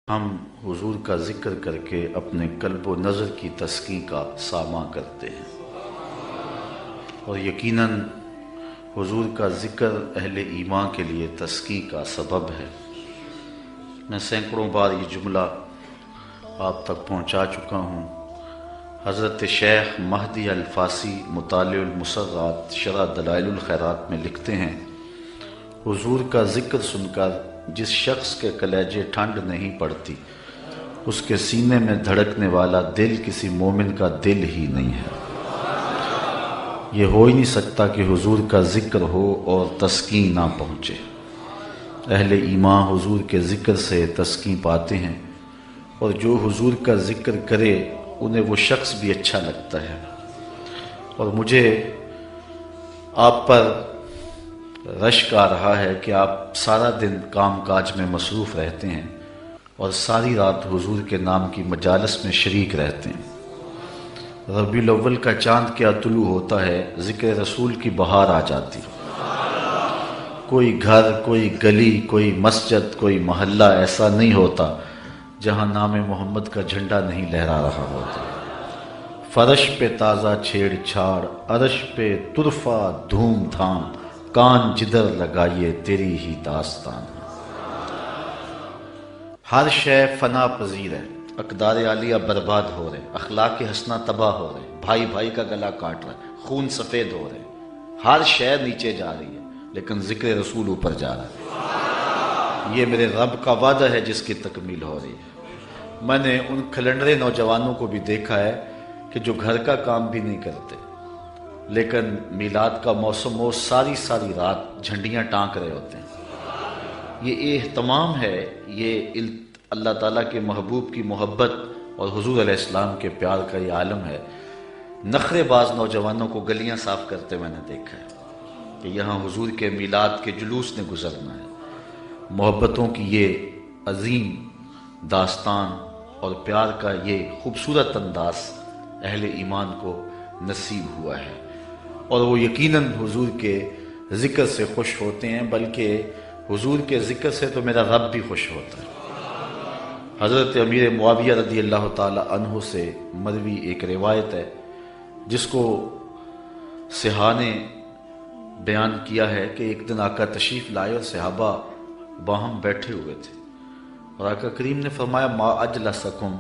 ہم حضور کا ذکر کر کے اپنے قلب و نظر کی تسکین کا ساماں کرتے ہیں، اور یقیناً حضور کا ذکر اہل ایمان کے لیے تسکین کا سبب ہے۔ میں سینکڑوں بار یہ جملہ آپ تک پہنچا چکا ہوں۔ حضرت شیخ مہدی الفاسی مطالع المسرات شرح دلائل الخیرات میں لکھتے ہیں، حضور کا ذکر سن کر جس شخص کے کلیجے ٹھنڈ نہیں پڑتی، اس کے سینے میں دھڑکنے والا دل کسی مومن کا دل ہی نہیں ہے۔ یہ ہو ہی نہیں سکتا کہ حضور کا ذکر ہو اور تسکین نہ پہنچے۔ اہل ایمان حضور کے ذکر سے تسکین پاتے ہیں، اور جو حضور کا ذکر کرے انہیں وہ شخص بھی اچھا لگتا ہے۔ اور مجھے آپ پر رشک آ رہا ہے کہ آپ سارا دن کام کاج میں مصروف رہتے ہیں اور ساری رات حضور کے نام کی مجالس میں شریک رہتے ہیں۔ ربیع الاول کا چاند کیا طلوع ہوتا ہے، ذکر رسول کی بہار آ جاتی۔ کوئی گھر، کوئی گلی، کوئی مسجد، کوئی محلہ ایسا نہیں ہوتا جہاں نام محمد کا جھنڈا نہیں لہرا رہا ہوتا۔ فرش پہ تازہ چھیڑ چھاڑ، عرش پہ طرفہ دھوم دھام، کان جدھر لگائیے تیری ہی داستان۔ ہر شے فنا پذیر ہے، اقدار عالیہ برباد ہو رہے، اخلاق حسنہ تباہ ہو رہے، بھائی بھائی کا گلا کاٹ رہا ہے، خون سفید ہو رہے، ہر شے نیچے جا رہی ہے، لیکن ذکر رسول اوپر جا رہا ہے۔ یہ میرے رب کا وعدہ ہے جس کی تکمیل ہو رہی ہے۔ میں نے ان کھلنڈرے نوجوانوں کو بھی دیکھا ہے کہ جو گھر کا کام بھی نہیں کرتے، لیکن میلاد کا موسم ہو ساری رات جھنڈیاں ٹانک رہے ہوتے ہیں۔ یہ اہتمام ہے، یہ اللہ تعالیٰ کے محبوب کی محبت اور حضور علیہ السلام کے پیار کا یہ عالم ہے۔ نخرے باز نوجوانوں کو گلیاں صاف کرتے میں نے دیکھا ہے کہ یہاں حضور کے میلاد کے جلوس نے گزرنا ہے۔ محبتوں کی یہ عظیم داستان اور پیار کا یہ خوبصورت انداز اہل ایمان کو نصیب ہوا ہے، اور وہ یقیناً حضور کے ذکر سے خوش ہوتے ہیں، بلکہ حضور کے ذکر سے تو میرا رب بھی خوش ہوتا ہے۔ حضرت امیر معاویہ رضی اللہ تعالی عنہ سے مروی ایک روایت ہے جس کو صحاح نے بیان کیا ہے کہ ایک دن آقا تشریف لائے اور صحابہ باہم بیٹھے ہوئے تھے، اور آقا کریم نے فرمایا ما اجلسکم،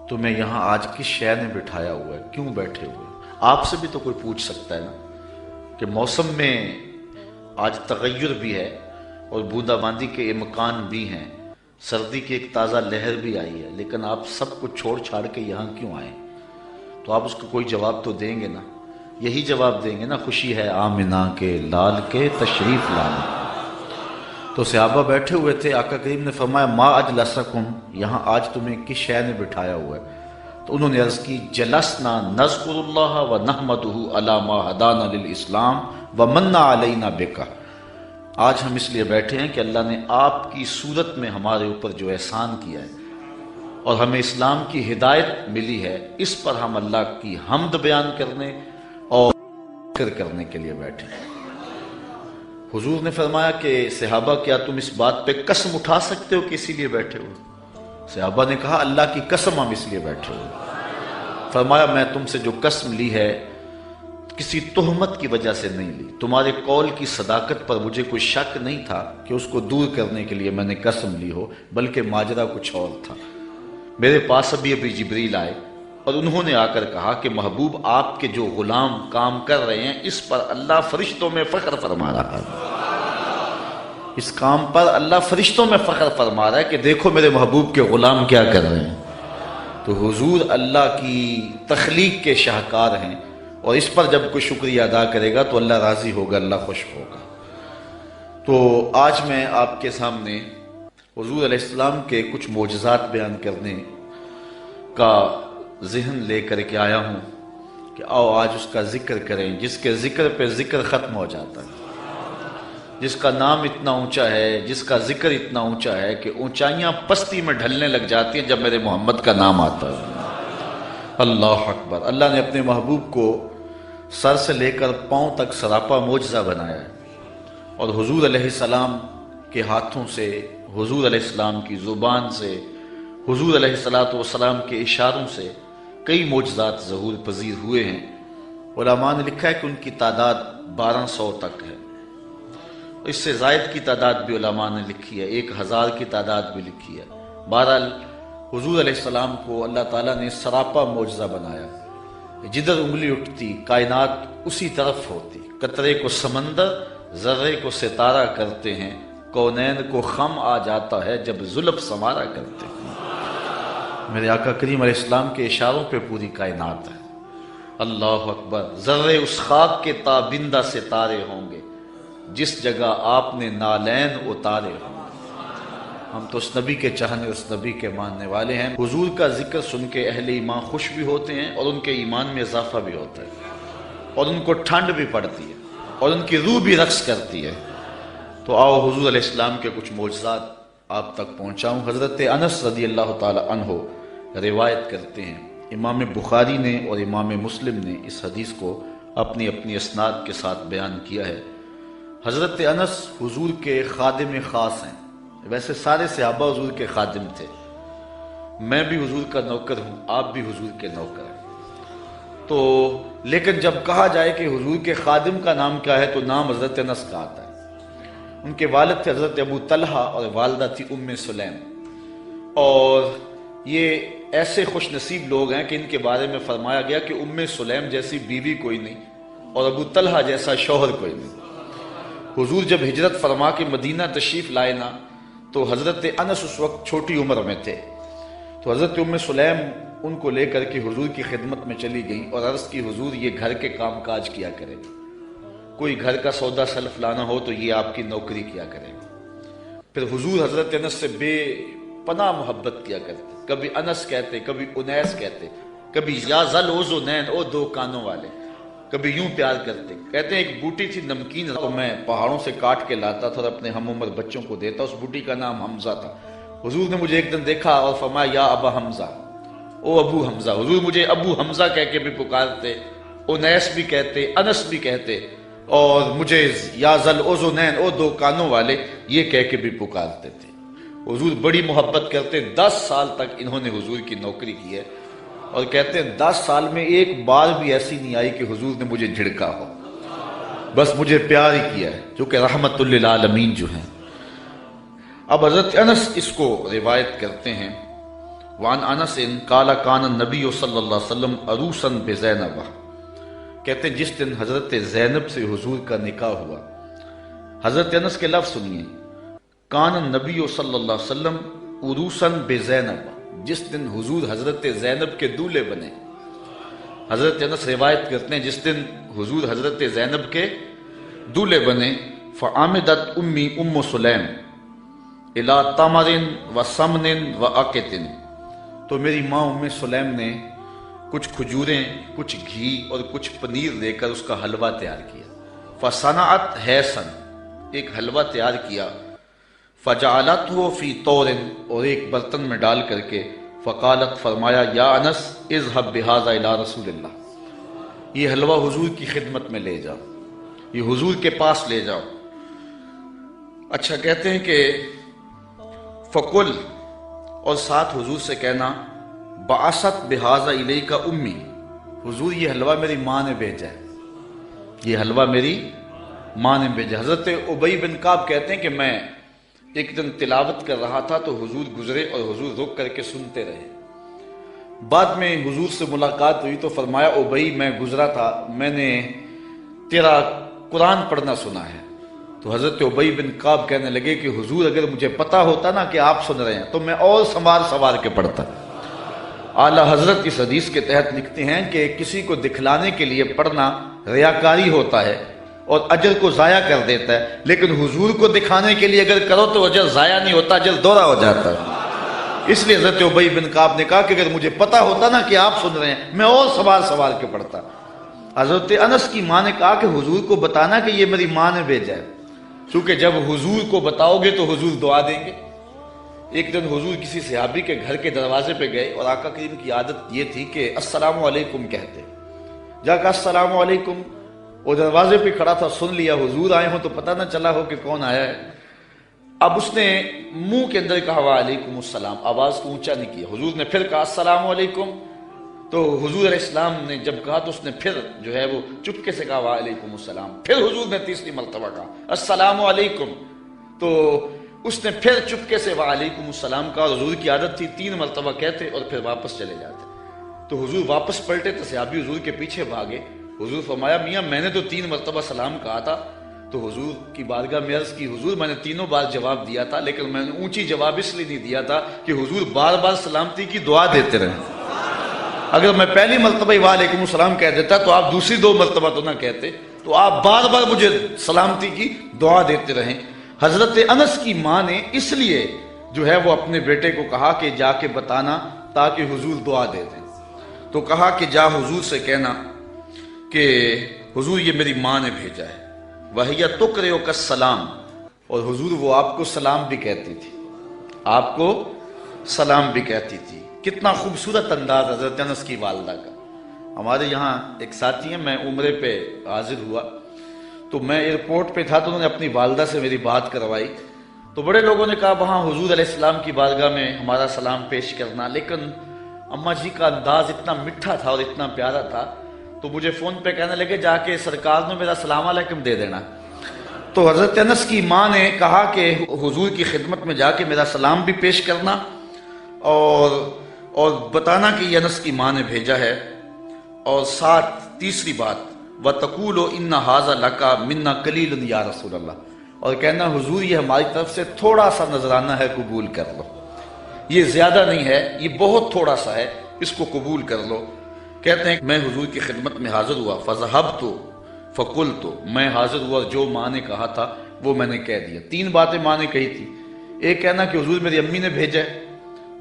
تمہیں یہاں آج کس شے نے بٹھایا ہوا ہے، کیوں بیٹھے ہوئے؟ آپ سے بھی تو کوئی پوچھ سکتا ہے نا کہ موسم میں آج تغیر بھی ہے اور بوندا باندی کے امکان بھی ہیں، سردی کی ایک تازہ لہر بھی آئی ہے، لیکن آپ سب کچھ چھوڑ چھاڑ کے یہاں کیوں آئے؟ تو آپ اس کو کوئی جواب تو دیں گے نا، یہی جواب دیں گے نا، خوشی ہے آمنہ کے لال کے تشریف لانے۔ تو صحابہ بیٹھے ہوئے تھے، آقا کریم نے فرمایا ما اجلسکم، یہاں آج تمہیں کس شے نے بٹھایا ہوا ہے؟ تو انہوں نے عرض کی جلسنا نذکر اللہ و نحمدہ علی ما ہدانا للاسلام و من علینا بکا، آج ہم اس لیے بیٹھے ہیں کہ اللہ نے آپ کی صورت میں ہمارے اوپر جو احسان کیا ہے اور ہمیں اسلام کی ہدایت ملی ہے، اس پر ہم اللہ کی حمد بیان کرنے اور ذکر کرنے کے لیے بیٹھے ہیں۔ حضور نے فرمایا کہ صحابہ کیا تم اس بات پہ قسم اٹھا سکتے ہو کہ اسی لیے بیٹھے ہو؟ صحابہ نے کہا اللہ کی قسم ہم اس لیے بیٹھے ہوئے۔ فرمایا میں تم سے جو قسم لی ہے کسی تہمت کی وجہ سے نہیں لی، تمہارے قول کی صداقت پر مجھے کوئی شک نہیں تھا کہ اس کو دور کرنے کے لیے میں نے قسم لی ہو، بلکہ ماجرا کچھ اور تھا۔ میرے پاس ابھی جبریل آئے اور انہوں نے آ کر کہا کہ محبوب آپ کے جو غلام کام کر رہے ہیں اس پر اللہ فرشتوں میں فخر فرما رہا ہے، اس کام پر اللہ فرشتوں میں فخر فرما رہا ہے کہ دیکھو میرے محبوب کے غلام کیا کر رہے ہیں۔ تو حضور اللہ کی تخلیق کے شاہکار ہیں، اور اس پر جب کوئی شکریہ ادا کرے گا تو اللہ راضی ہوگا، اللہ خوش ہوگا۔ تو آج میں آپ کے سامنے حضور علیہ السلام کے کچھ معجزات بیان کرنے کا ذہن لے کر کے آیا ہوں کہ آؤ آج اس کا ذکر کریں، جس کے ذکر پہ ذکر ختم ہو جاتا ہے، جس کا نام اتنا اونچا ہے، جس کا ذکر اتنا اونچا ہے کہ اونچائیاں پستی میں ڈھلنے لگ جاتی ہیں جب میرے محمد کا نام آتا ہے۔ اللہ اکبر۔ اللہ نے اپنے محبوب کو سر سے لے کر پاؤں تک سراپا معجزہ بنایا ہے، اور حضور علیہ السلام کے ہاتھوں سے، حضور علیہ السلام کی زبان سے حضور علیہ الصلوۃ والسلام کے اشاروں سے کئی معجزات ظہور پذیر ہوئے ہیں۔ علماء نے لکھا ہے کہ ان کی تعداد 1200 تک ہے، اس سے زائد کی تعداد بھی علماء نے لکھی ہے، 1000 کی تعداد بھی لکھی ہے۔ بہرحال حضور علیہ السلام کو اللہ تعالیٰ نے سراپا معجزہ بنایا، جدھر انگلی اٹھتی کائنات اسی طرف ہوتی، قطرے کو سمندر ذرے کو ستارہ کرتے ہیں، کونین کو خم آ جاتا ہے جب زلف سمارا کرتے ہیں۔ میرے آقا کریم علیہ السلام کے اشاروں پہ پوری کائنات ہے۔ اللہ اکبر، ذرے اس خاک کے تابندہ ستارے ہوں گے جس جگہ آپ نے نالین اتارے ہوں گے۔ ہم تو اس نبی کے چاہنے، اس نبی کے ماننے والے ہیں۔ حضور کا ذکر سن کے اہل ایمان خوش بھی ہوتے ہیں اور ان کے ایمان میں اضافہ بھی ہوتا ہے، اور ان کو ٹھنڈ بھی پڑتی ہے اور ان کی روح بھی رقص کرتی ہے۔ تو آؤ حضور علیہ السلام کے کچھ معجزات آپ تک پہنچاؤں۔ حضرت انس رضی اللہ تعالی عنہ روایت کرتے ہیں، امام بخاری نے اور امام مسلم نے اس حدیث کو اپنی اپنی اسناد کے ساتھ بیان کیا ہے۔ حضرت انس حضور کے خادم خاص ہیں، ویسے سارے صحابہ حضور کے خادم تھے، میں بھی حضور کا نوکر ہوں، آپ بھی حضور کے نوکر ہیں، تو لیکن جب کہا جائے کہ حضور کے خادم کا نام کیا ہے تو نام حضرت انس کا آتا ہے۔ ان کے والد تھے حضرت ابو طلحہ اور والدہ تھی ام سلیم، اور یہ ایسے خوش نصیب لوگ ہیں کہ ان کے بارے میں فرمایا گیا کہ ام سلیم جیسی بیوی کوئی نہیں اور ابو طلحہ جیسا شوہر کوئی نہیں۔ حضور جب ہجرت فرما کے مدینہ تشریف لائے نا تو حضرت انس اس وقت چھوٹی عمر میں تھے، تو حضرت ام سلیم ان کو لے کر کے حضور کی خدمت میں چلی گئیں اور عرض کی حضور یہ گھر کے کام کاج کیا کرے، کوئی گھر کا سودا سلف لانا ہو تو یہ آپ کی نوکری کیا کرے۔ پھر حضور حضرت انس سے بے پناہ محبت کیا کرتے، کبھی انس کہتے، کبھی انیس کہتے، کبھی یا ذل اذنین، او دو کانوں والے، کبھی یوں پیار کرتے۔ کہتے ہیں ایک بوٹی تھی نمکین، میں پہاڑوں سے کاٹ کے لاتا تھا اور اپنے ہم عمر بچوں کو دیتا، اس بوٹی کا نام حمزہ تھا۔ حضور نے مجھے ایک دن دیکھا اور فرمایا یا ابا حمزہ، او ابو حمزہ۔ حضور مجھے ابو حمزہ کہہ کے بھی پکارتے، انیس بھی کہتے، انس بھی کہتے، اور مجھے یا ذل اذنین، او دو کانوں والے، یہ کہہ کے بھی پکارتے تھے۔ حضور بڑی محبت کرتے، 10 سال تک انہوں نے حضور کی نوکری کی ہے، اور کہتے ہیں 10 سال میں ایک بار بھی ایسی نہیں آئی کہ حضور نے مجھے جھڑکا ہو، بس مجھے پیار ہی کیا ہے، جو کہ رحمت للعالمین جو ہیں۔ اب حضرت انس اس کو روایت کرتے ہیں، وعن انس قال کان النبی صلی اللہ علیہ وسلم عروسا بزینب، کہتے ہیں جس دن حضرت زینب سے حضور کا نکاح ہوا، حضرت انس کے لفظ سنیے، کان النبی صلی اللہ علیہ وسلم عروسا بزینب، جس دن حضور حضرت زینب کے دولہے بنے۔ حضرت انس روایت کرتے ہیں جس دن حضور حضرت زینب کے دولہے بنے، فعامدت امی ام سلیم الی تمر و سمن و عقت، تو میری ماں ام سلیم نے کچھ کھجوریں، کچھ گھی اور کچھ پنیر دے کر اس کا حلوہ تیار کیا، فصنعت حیسن، ایک حلوہ تیار کیا، فجعلتہ فی طور، اور ایک برتن میں ڈال کر کے، فقالت، فرمایا، یا انس اذهب بہذا الی رسول اللہ، یہ حلوہ حضور کی خدمت میں لے جاؤ، یہ حضور کے پاس لے جاؤ۔ اچھا، کہتے ہیں کہ فقل، اور ساتھ حضور سے کہنا، بعثت بہذا الیک امی، حضور یہ حلوہ میری ماں نے بھیجا ہے، یہ حلوہ میری ماں نے بھیجا۔ حضرت ابی بن کعب کہتے ہیں کہ میں ایک دن تلاوت کر رہا تھا تو حضور گزرے اور حضور رک کر کے سنتے رہے، بعد میں حضور سے ملاقات ہوئی تو فرمایا، ابی میں گزرا تھا، میں نے تیرا قرآن پڑھنا سنا ہے۔ تو حضرت ابی بن کعب کہنے لگے کہ حضور اگر مجھے پتا ہوتا نا کہ آپ سن رہے ہیں تو میں اور سنوار کے پڑھتا۔ اعلیٰ حضرت اس حدیث کے تحت لکھتے ہیں کہ کسی کو دکھلانے کے لیے پڑھنا ریاکاری ہوتا ہے اور اجر کو ضائع کر دیتا ہے، لیکن حضور کو دکھانے کے لیے اگر کرو تو اجر ضائع نہیں ہوتا، اجر دوہرا ہو جاتا ہے۔ اس لیے حضرت ابی بن کعب نے کہا کہ اگر مجھے پتا ہوتا نا کہ آپ سن رہے ہیں میں اور سوال کے پڑھتا۔ حضرت انس کی ماں نے کہا کہ حضور کو بتانا کہ یہ میری ماں نے بھیجا ہے، کیونکہ جب حضور کو بتاؤ گے تو حضور دعا دیں گے۔ ایک دن حضور کسی صحابی کے گھر کے دروازے پہ گئے اور آقا کریم کی عادت یہ تھی کہ السلام علیکم کہتے، جا کہا السلام علیکم، وہ دروازے پہ کھڑا تھا، سن لیا حضور آئے ہوں تو پتہ نہ چلا ہو کہ کون آیا ہے۔ اب اس نے منہ کے اندر کہا وعلیکم السلام، آواز کو اونچا نہیں کیا۔ حضور نے پھر کہا السلام علیکم، تو حضور علیہ السلام نے جب کہا تو اس نے پھر جو ہے وہ چپکے سے کہا وعلیکم السلام۔ پھر حضور نے تیسری مرتبہ کہا السلام علیکم، تو اس نے پھر چپکے سے وعلیکم السلام کہا۔ اور حضور کی عادت تھی 3 مرتبہ کہتے اور پھر واپس چلے جاتے۔ تو حضور واپس پلٹے تو صحابی حضور کے پیچھے بھاگے۔ حضور فرمایا میاں میں نے تو 3 مرتبہ سلام کہا تھا۔ تو حضور کی بارگاہ میں عرض کی حضور میں نے 3 بار جواب دیا تھا، لیکن میں نے اونچی جواب اس لیے نہیں دیا تھا کہ حضور بار بار سلامتی کی دعا دیتے رہیں۔ اگر میں پہلی مرتبہ وعلیکم السلام کہہ دیتا تو آپ دوسری 2 مرتبہ تو نہ کہتے، تو آپ بار بار مجھے سلامتی کی دعا دیتے رہیں۔ حضرت انس کی ماں نے اس لیے جو ہے وہ اپنے بیٹے کو کہا کہ جا کے بتانا تاکہ حضور دعا دے دیں۔ تو کہا کہ جا حضور سے کہنا کہ حضور یہ میری ماں نے بھیجا ہے، وَهِيَ تُقْرِئُكَ السَّلَامَ، اور حضور وہ آپ کو سلام بھی کہتی تھی، آپ کو سلام بھی کہتی تھی۔ کتنا خوبصورت انداز حضرت انس کی والدہ کا۔ ہمارے یہاں ایک ساتھی ہیں، میں عمرے پہ حاضر ہوا تو میں ایئرپورٹ پہ تھا تو انہوں نے اپنی والدہ سے میری بات کروائی، تو بڑے لوگوں نے کہا وہاں حضور علیہ السلام کی بارگاہ میں ہمارا سلام پیش کرنا، لیکن اماں جی کا انداز اتنا میٹھا تھا اور اتنا پیارا تھا، تو مجھے فون پہ کہنے لگے جا کے سرکار نے میرا سلام علیکم دے دینا۔ تو حضرت انس کی ماں نے کہا کہ حضور کی خدمت میں جا کے میرا سلام بھی پیش کرنا اور بتانا کہ یہ انس کی ماں نے بھیجا ہے، اور ساتھ تیسری بات وَتَقُولُ إِنَّ هَذَا لَكَ مِنَّا قَلِيلٌ یا رسول اللہ، اور کہنا حضور یہ ہماری طرف سے تھوڑا سا نذرانہ ہے، قبول کر لو، یہ زیادہ نہیں ہے، یہ بہت تھوڑا سا ہے، اس کو قبول کر لو۔ کہتے ہیں میں حضور کی خدمت میں حاضر ہوا، فَذَهَبْتُ فَقُلْتُ، میں حاضر ہوا، جو ماں نے کہا تھا وہ میں نے کہہ دیا۔ 3 باتیں ماں نے کہی تھی، ایک کہنا کہ حضور میری امی نے بھیجا ہے،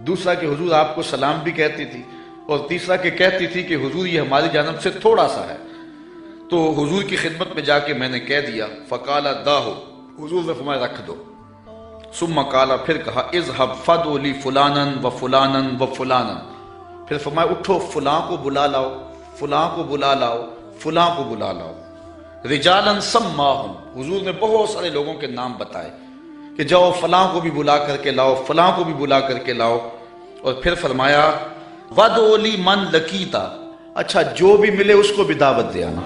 دوسرا کہ حضور آپ کو سلام بھی کہتی تھی، اور تیسرا کہ کہتی تھی کہ حضور یہ ہماری جانب سے تھوڑا سا ہے۔ تو حضور کی خدمت میں جا کے میں نے کہہ دیا، فقال داہو، حضور نے فرمایا رکھ دو، ثم قال، پھر کہا اذهب فدعو لی فلانا و فلانا و فلانا، پھر فرمایا اٹھو فلاں کو بلا لاؤ، فلاں کو بلا لاؤ، فلاں کو بلا لاؤ، رجالا سماہم، حضور نے بہت سارے لوگوں کے نام بتائے کہ جاؤ فلاں کو بھی بلا کر کے لاؤ، فلاں کو بھی بلا کر کے لاؤ، اور پھر فرمایا وَدْعُ لِي مَنْ لَقِيتَ، اچھا جو بھی ملے اس کو بھی دعوت دے آنا۔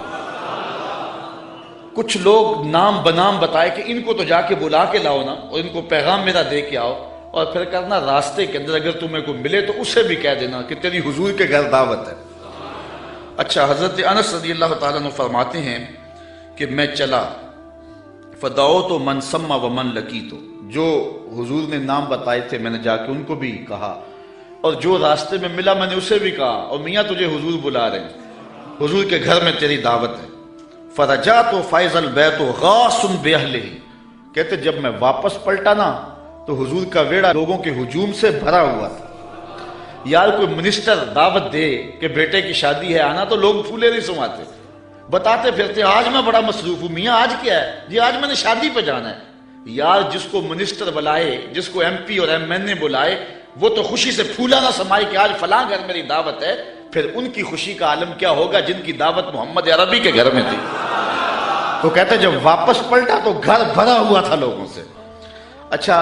کچھ لوگ نام بنام بتائے کہ ان کو تو جا کے بلا کے لاؤ نا، اور ان کو پیغام میرا دے کے آؤ، اور پھر کرنا راستے کے اندر اگر تمہیں کو ملے تو اسے بھی کہہ دینا کہ تیری حضور کے گھر دعوت ہے۔ اچھا حضرت انس رضی اللہ تعالیٰ عنہ فرماتے ہیں کہ میں چلا، فدعوت من سما و من لقیت، جو حضور نے نام بتائے تھے میں نے جا کے ان کو بھی کہا، اور جو راستے میں ملا میں نے اسے بھی کہا، اور میاں تجھے حضور بلا رہے ہیں، حضور کے گھر میں تیری دعوت ہے۔ فرجعت فیض البیت غاص باہلہ، کہتے جب میں واپس پلٹا نا تو حضور کا ویڑا لوگوں کے ہجوم سے بھرا ہوا تھا۔ یار کوئی منسٹر دعوت دے کہ بیٹے کی شادی ہے آنا تو لوگ پھولے نہیں سماتے، بتاتے پھرتے آج میں بڑا مصروف ہوں، میاں آج کیا ہے جی؟ آج میں نے شادی پہ جانا ہے۔ یار جس کو منسٹر بلائے، جس کو ایم پی اور ایم این اے بلائے، وہ تو خوشی سے پھولا نہ سمائے کہ آج فلاں گھر میری دعوت ہے، پھر ان کی خوشی کا عالم کیا ہوگا جن کی دعوت محمد عربی کے گھر میں تھی۔ تو کہتے جب واپس پلٹا تو گھر بھرا ہوا تھا لوگوں سے۔ اچھا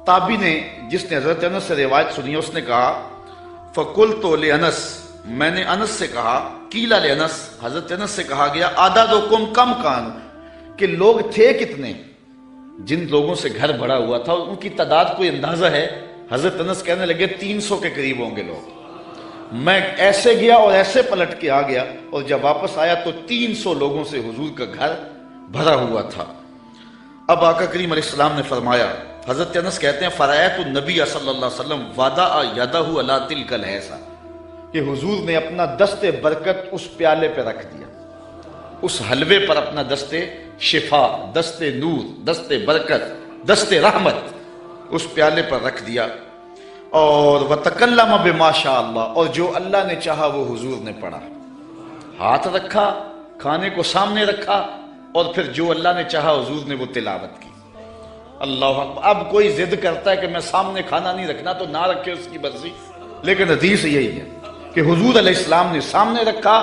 تابی نے جس نے حضرت انس سے روایت سنی اس نے کہا فقلت لانس، میں نے انس سے کہا، قیل لانس، حضرت انس سے کہا گیا عددکم کم کان، کہ لوگ تھے کتنے؟ جن لوگوں سے گھر بھرا ہوا تھا ان کی تعداد کوئی اندازہ ہے؟ حضرت انس کہنے لگے 300 کے قریب ہوں گے لوگ۔ میں ایسے گیا اور ایسے پلٹ کے آ گیا، اور جب واپس آیا تو 300 لوگوں سے حضور کا گھر بھرا ہوا تھا۔ اب آقا کریم علیہ السلام نے فرمایا، حضرت انس کہتے ہیں فرأیت النبی صلی اللہ علیہ وسلم وضع یدہ علی تلک الحیضہ، کہ حضور نے اپنا دست برکت اس پیالے پہ رکھ دیا، اس حلوے پر اپنا دست شفا، دست نور، دست برکت، دست رحمت اس پیالے پر رکھ دیا، اور وَتَكَلَّمَ بِمَا شَاءَ اللَّهُ، اور جو اللہ نے چاہا وہ حضور نے پڑھا، ہاتھ رکھا، کھانے کو سامنے رکھا، اور پھر جو اللہ نے چاہا حضور نے وہ تلاوت کی۔ اللہ اکبر۔ اب کوئی ضد کرتا ہے کہ میں سامنے کھانا نہیں رکھنا تو نہ رکھے، اس کی مرضی، لیکن حدیث یہی ہے کہ حضور علیہ السلام نے سامنے رکھا،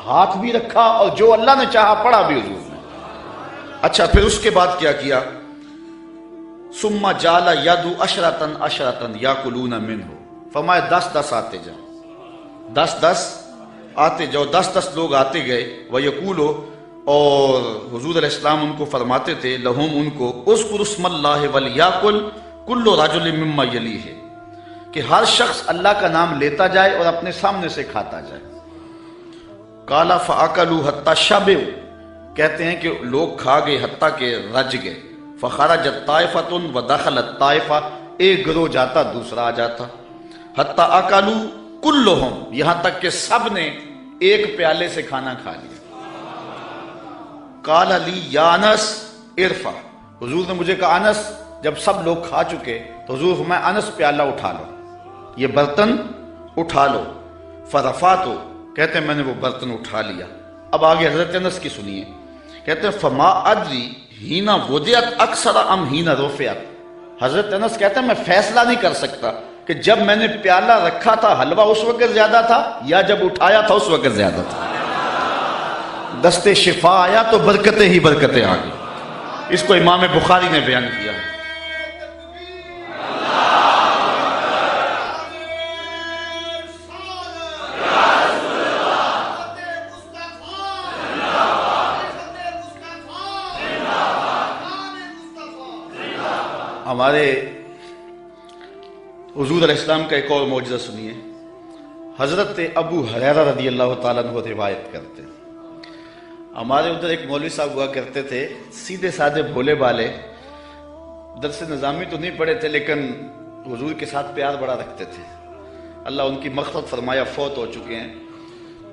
ہاتھ بھی رکھا، اور جو اللہ نے چاہا پڑھا بھی حضور نے۔ اچھا پھر اس کے بعد کیا کیا؟ ثم جعل یدعو عشرۃ عشرۃ یاکلون منہ، فرمایا 10 آتے جاؤ، 10 آتے جاؤ، 10 لوگ آتے گئے، ویقولو، اور حضور علیہ السلام ان کو فرماتے تھے، لہم ان کو، اذکر اسم اللہ ولیاکل کل رجل مما یلیہ، کہ ہر شخص اللہ کا نام لیتا جائے اور اپنے سامنے سے کھاتا جائے۔ قال فاکلوا حتی شبعوا، کہتے ہیں کہ لوگ کھا گئے حتیٰ کہ رج گئے، فخرجت طائفۃ ودخلت طائفہ، ایک گروہ جاتا دوسرا آ جاتا، حتیٰ اکلوا کلہم، یہاں تک کہ سب نے ایک پیالے سے کھانا کھا لیا۔ قال لی یا انس ارفع، حضور نے مجھے کہا انس، جب سب لوگ کھا چکے تو حضور فرمایا انس پیالہ اٹھا لو، یہ برتن اٹھا لو۔ فرفعتو، کہتے ہیں میں نے وہ برتن اٹھا لیا۔ اب آگے حضرت انس کی سنیے، کہتے ہیں فما ادری ہینا وضعت اکثر ام ہینا رفعت، حضرت انس کہتے ہیں میں فیصلہ نہیں کر سکتا کہ جب میں نے پیالہ رکھا تھا حلوہ اس وقت زیادہ تھا یا جب اٹھایا تھا اس وقت زیادہ تھا۔ دست شفا آیا تو برکتیں ہی برکتیں آ گئی۔ اس کو امام بخاری نے بیان کیا۔ ہمارے حضور علیہ السلام کا ایک اور معجزہ سنیے۔ حضرت ابو ہریرہ رضی اللہ تعالیٰ عنہ روایت کرتے ہیں، ہمارے ادھر ایک مولوی صاحب ہوا کرتے تھے، سیدھے سادھے بھولے بالے، درس نظامی تو نہیں پڑھے تھے لیکن حضور کے ساتھ پیار بڑا رکھتے تھے، اللہ ان کی مغفرت فرمایا، فوت ہو چکے ہیں۔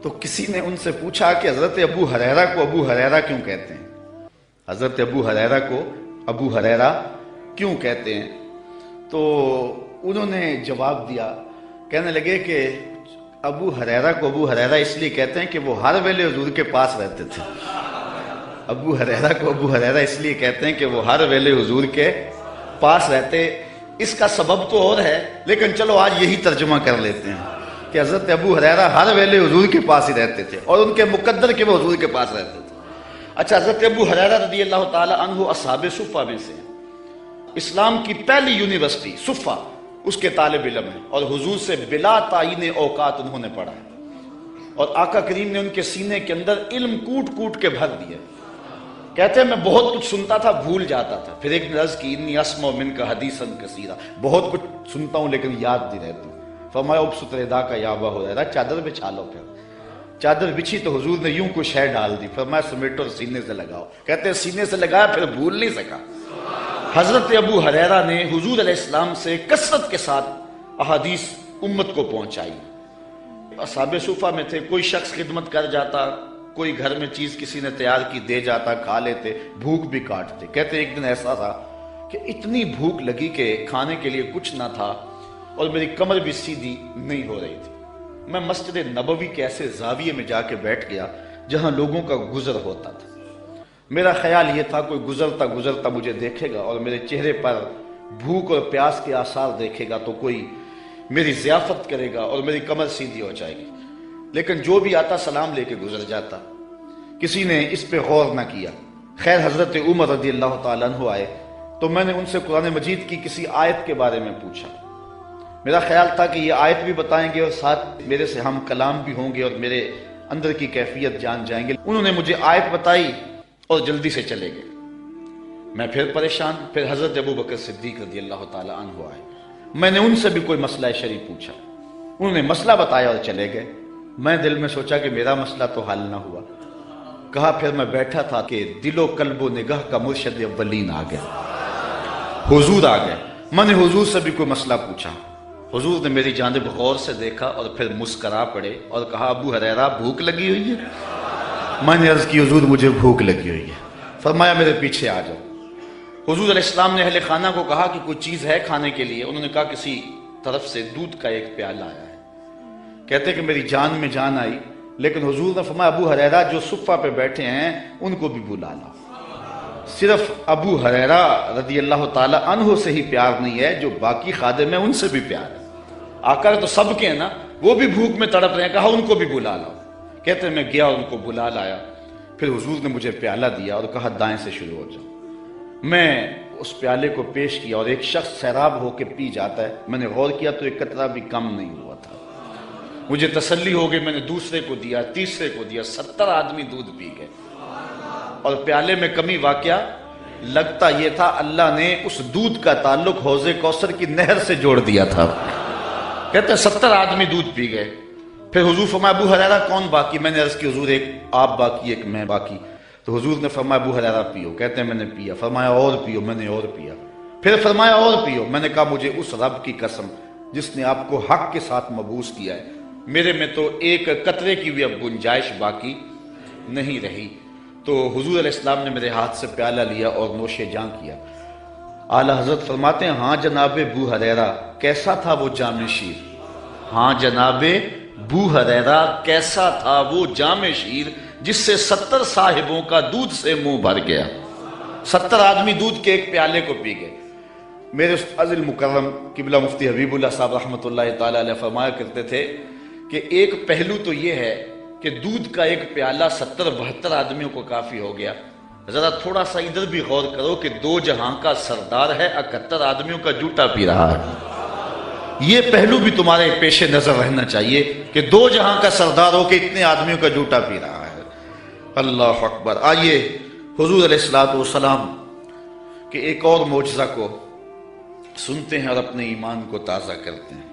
تو کسی نے ان سے پوچھا کہ حضرت ابو ہریرہ کو ابو ہریرہ کیوں کہتے ہیں، حضرت ابو ہریرہ کو ابو ہریرہ کیوں کہتے ہیں؟ تو انہوں نے جواب دیا، کہنے لگے کہ ابو ہریرہ کو ابو ہریرہ اس لیے کہتے ہیں کہ وہ ہر ویلے حضور کے پاس رہتے تھے۔ ابو ہریرہ کو ابو ہریرہ اس لیے کہتے ہیں کہ وہ ہر ویلے حضور کے پاس رہتے۔ اس کا سبب تو اور ہے لیکن چلو آج یہی ترجمہ کر لیتے ہیں کہ حضرت ابو ہریرہ ہر ویلے حضور کے پاس ہی رہتے تھے اور ان کے مقدر کہ وہ حضور کے پاس رہتے تھے۔ اچھا، حضرت ابو ہریرہ رضی اللہ تعالی عنہ اصحاب صفہ میں سے، اسلام کی پہلی یونیورسٹی صفہ، اس کے طالب علم ہیں، اور حضور سے بلا تعین اوقات انہوں نے پڑھا، اور آقا کریم نے ان کے سینے کے اندر علم کوٹ کوٹ کے بھر دیا۔ کہتے ہیں میں بہت کچھ سنتا تھا، بھول جاتا تھا، پھر ایک نے عرض کی انی اسمع منک حدیثا کثیرا، بہت کچھ سنتا ہوں لیکن یاد نہیں رہتا۔ فرمایا ابسط ردا کا یا ابا ہریرہ، چادر بچھا لو۔ پھر چادر بچھی تو حضور نے یوں کوئی شے ڈال دی، فرمایا سمیٹو اور سینے سے لگاؤ۔ کہتے ہیں سینے سے لگایا پھر بھول نہیں سکا۔ حضرت ابو ہریرہ نے حضور علیہ السلام سے کثرت کے ساتھ احادیث امت کو پہنچائی۔ اصحاب صفہ میں تھے، کوئی شخص خدمت کر جاتا، کوئی گھر میں چیز کسی نے تیار کی دے جاتا، کھا لیتے، بھوک بھی کاٹتے۔ کہتے ایک دن ایسا تھا کہ اتنی بھوک لگی کہ کھانے کے لیے کچھ نہ تھا اور میری کمر بھی سیدھی نہیں ہو رہی تھی۔ میں مسجد نبوی کے ایسے زاویے میں جا کے بیٹھ گیا جہاں لوگوں کا گزر ہوتا تھا۔ میرا خیال یہ تھا کوئی گزرتا گزرتا مجھے دیکھے گا اور میرے چہرے پر بھوک اور پیاس کے آثار دیکھے گا تو کوئی میری ضیافت کرے گا اور میری کمر سیدھی ہو جائے گی، لیکن جو بھی آتا سلام لے کے گزر جاتا، کسی نے اس پہ غور نہ کیا۔ خیر حضرت عمر رضی اللہ تعالیٰ عنہ آئے تو میں نے ان سے قرآن مجید کی کسی آیت کے بارے میں پوچھا۔ میرا خیال تھا کہ یہ آیت بھی بتائیں گے اور ساتھ میرے سے ہم کلام بھی ہوں گے اور میرے اندر کی کیفیت جان جائیں گے۔ انہوں نے مجھے آیت بتائی اور جلدی سے چلے گئے۔ میں پھر پریشان، پھر حضرت ابو بکر صدیق رضی اللہ تعالیٰ عنہ آئے، میں نے ان سے بھی کوئی مسئلہ شرعی پوچھا، انہوں نے مسئلہ بتایا اور چلے گئے۔ میں دل میں سوچا کہ میرا مسئلہ تو حل نہ ہوا۔ کہا پھر میں بیٹھا تھا کہ دل و قلب و نگاہ کا مرشد اولین آ گیا، حضور آ گئے۔ میں نے حضور سے بھی کوئی مسئلہ پوچھا، حضور نے میری جانب غور سے دیکھا اور پھر مسکرا پڑے اور کہا ابو ہریرہ بھوک لگی ہوئی ہے؟ میں نے عرض کی حضور مجھے بھوک لگی ہوئی ہے۔ فرمایا میرے پیچھے آ جاؤ۔ حضور علیہ السلام نے اہل خانہ کو کہا کہ کوئی چیز ہے کھانے کے لیے؟ انہوں نے کہا کسی طرف سے دودھ کا ایک پیالہ آیا ہے۔ کہتے کہ میری جان میں جان آئی، لیکن حضور نے فرمایا ابو ہریرہ جو صفہ پہ بیٹھے ہیں ان کو بھی بلا لا۔ صرف ابو ہریرہ رضی اللہ تعالی عنہ سے ہی پیار نہیں ہے، جو باقی خادم ہیں ان سے بھی پیار ہے۔ آقا تو سب کے ہیں نا، وہ بھی بھوک میں تڑپ رہے ہیں، کہا ان کو بھی بلا لاؤ۔ کہتے ہیں میں گیا ان کو بلا لایا، پھر حضور نے مجھے پیالہ دیا اور کہا دائیں سے شروع ہو جاؤ۔ میں اس پیالے کو پیش کیا اور ایک شخص سیراب ہو کے پی جاتا ہے، میں نے غور کیا تو ایک قطرہ بھی کم نہیں ہوا تھا۔ مجھے تسلی ہو گئی، میں نے دوسرے کو دیا، تیسرے کو دیا، 70 آدمی دودھ پی گئے اور پیالے میں کمی واقعہ لگتا یہ تھا اللہ نے اس دودھ کا تعلق حوض کوثر کی نہر سے جوڑ دیا تھا۔ کہتے ہیں 70 آدمی دودھ پی گئے۔ پھر حضور فرمایا ابو ہریرہ کون باقی؟ میں نے عرض کی حضور ایک آپ باقی، ایک میں باقی۔ تو حضور نے فرمایا ابو ہریرہ پیو، کہتے ہیں میں نے پیا۔ فرمایا اور پیو، میں نے اور پیا۔ پھر فرمایا اور پیو، میں نے کہا مجھے اس رب کی قسم جس نے آپ کو حق کے ساتھ مبعوث کیا ہے، میرے میں تو ایک قطرے کی بھی اب گنجائش باقی نہیں رہی۔ تو حضور علیہ السلام نے میرے ہاتھ سے پیالہ لیا اور نوش جاں کیا۔ اعلیٰ حضرت فرماتے ہیں ہاں جناب ابو ہریرہ کیسا تھا وہ جام شیر، ہاں جناب ابو ہریرہ کیسا تھا وہ جام شیر جس سے 70 صاحبوں کا دودھ سے منہ بھر گیا۔ 70 آدمی دودھ کے ایک پیالے کو پی گئے۔ میرے استاذ المکرم قبلہ مفتی حبیب اللہ صاحب رحمۃ اللہ تعالی علیہ فرمایا کرتے تھے کہ ایک پہلو تو یہ ہے کہ دودھ کا ایک پیالہ 70-72 آدمیوں کو کافی ہو گیا۔ ذرا تھوڑا سا ادھر بھی غور کرو کہ 2 جہاں کا سردار ہے، 71 آدمیوں کا جوٹا پی رہا ہے۔ یہ پہلو بھی تمہارے پیش نظر رہنا چاہیے کہ 2 جہاں کا سردار ہو کے اتنے آدمیوں کا جوٹا پی رہا ہے۔ اللہ اکبر۔ آئیے حضور علیہ الصلوۃ والسلام کہ ایک اور معجزہ کو سنتے ہیں اور اپنے ایمان کو تازہ کرتے ہیں۔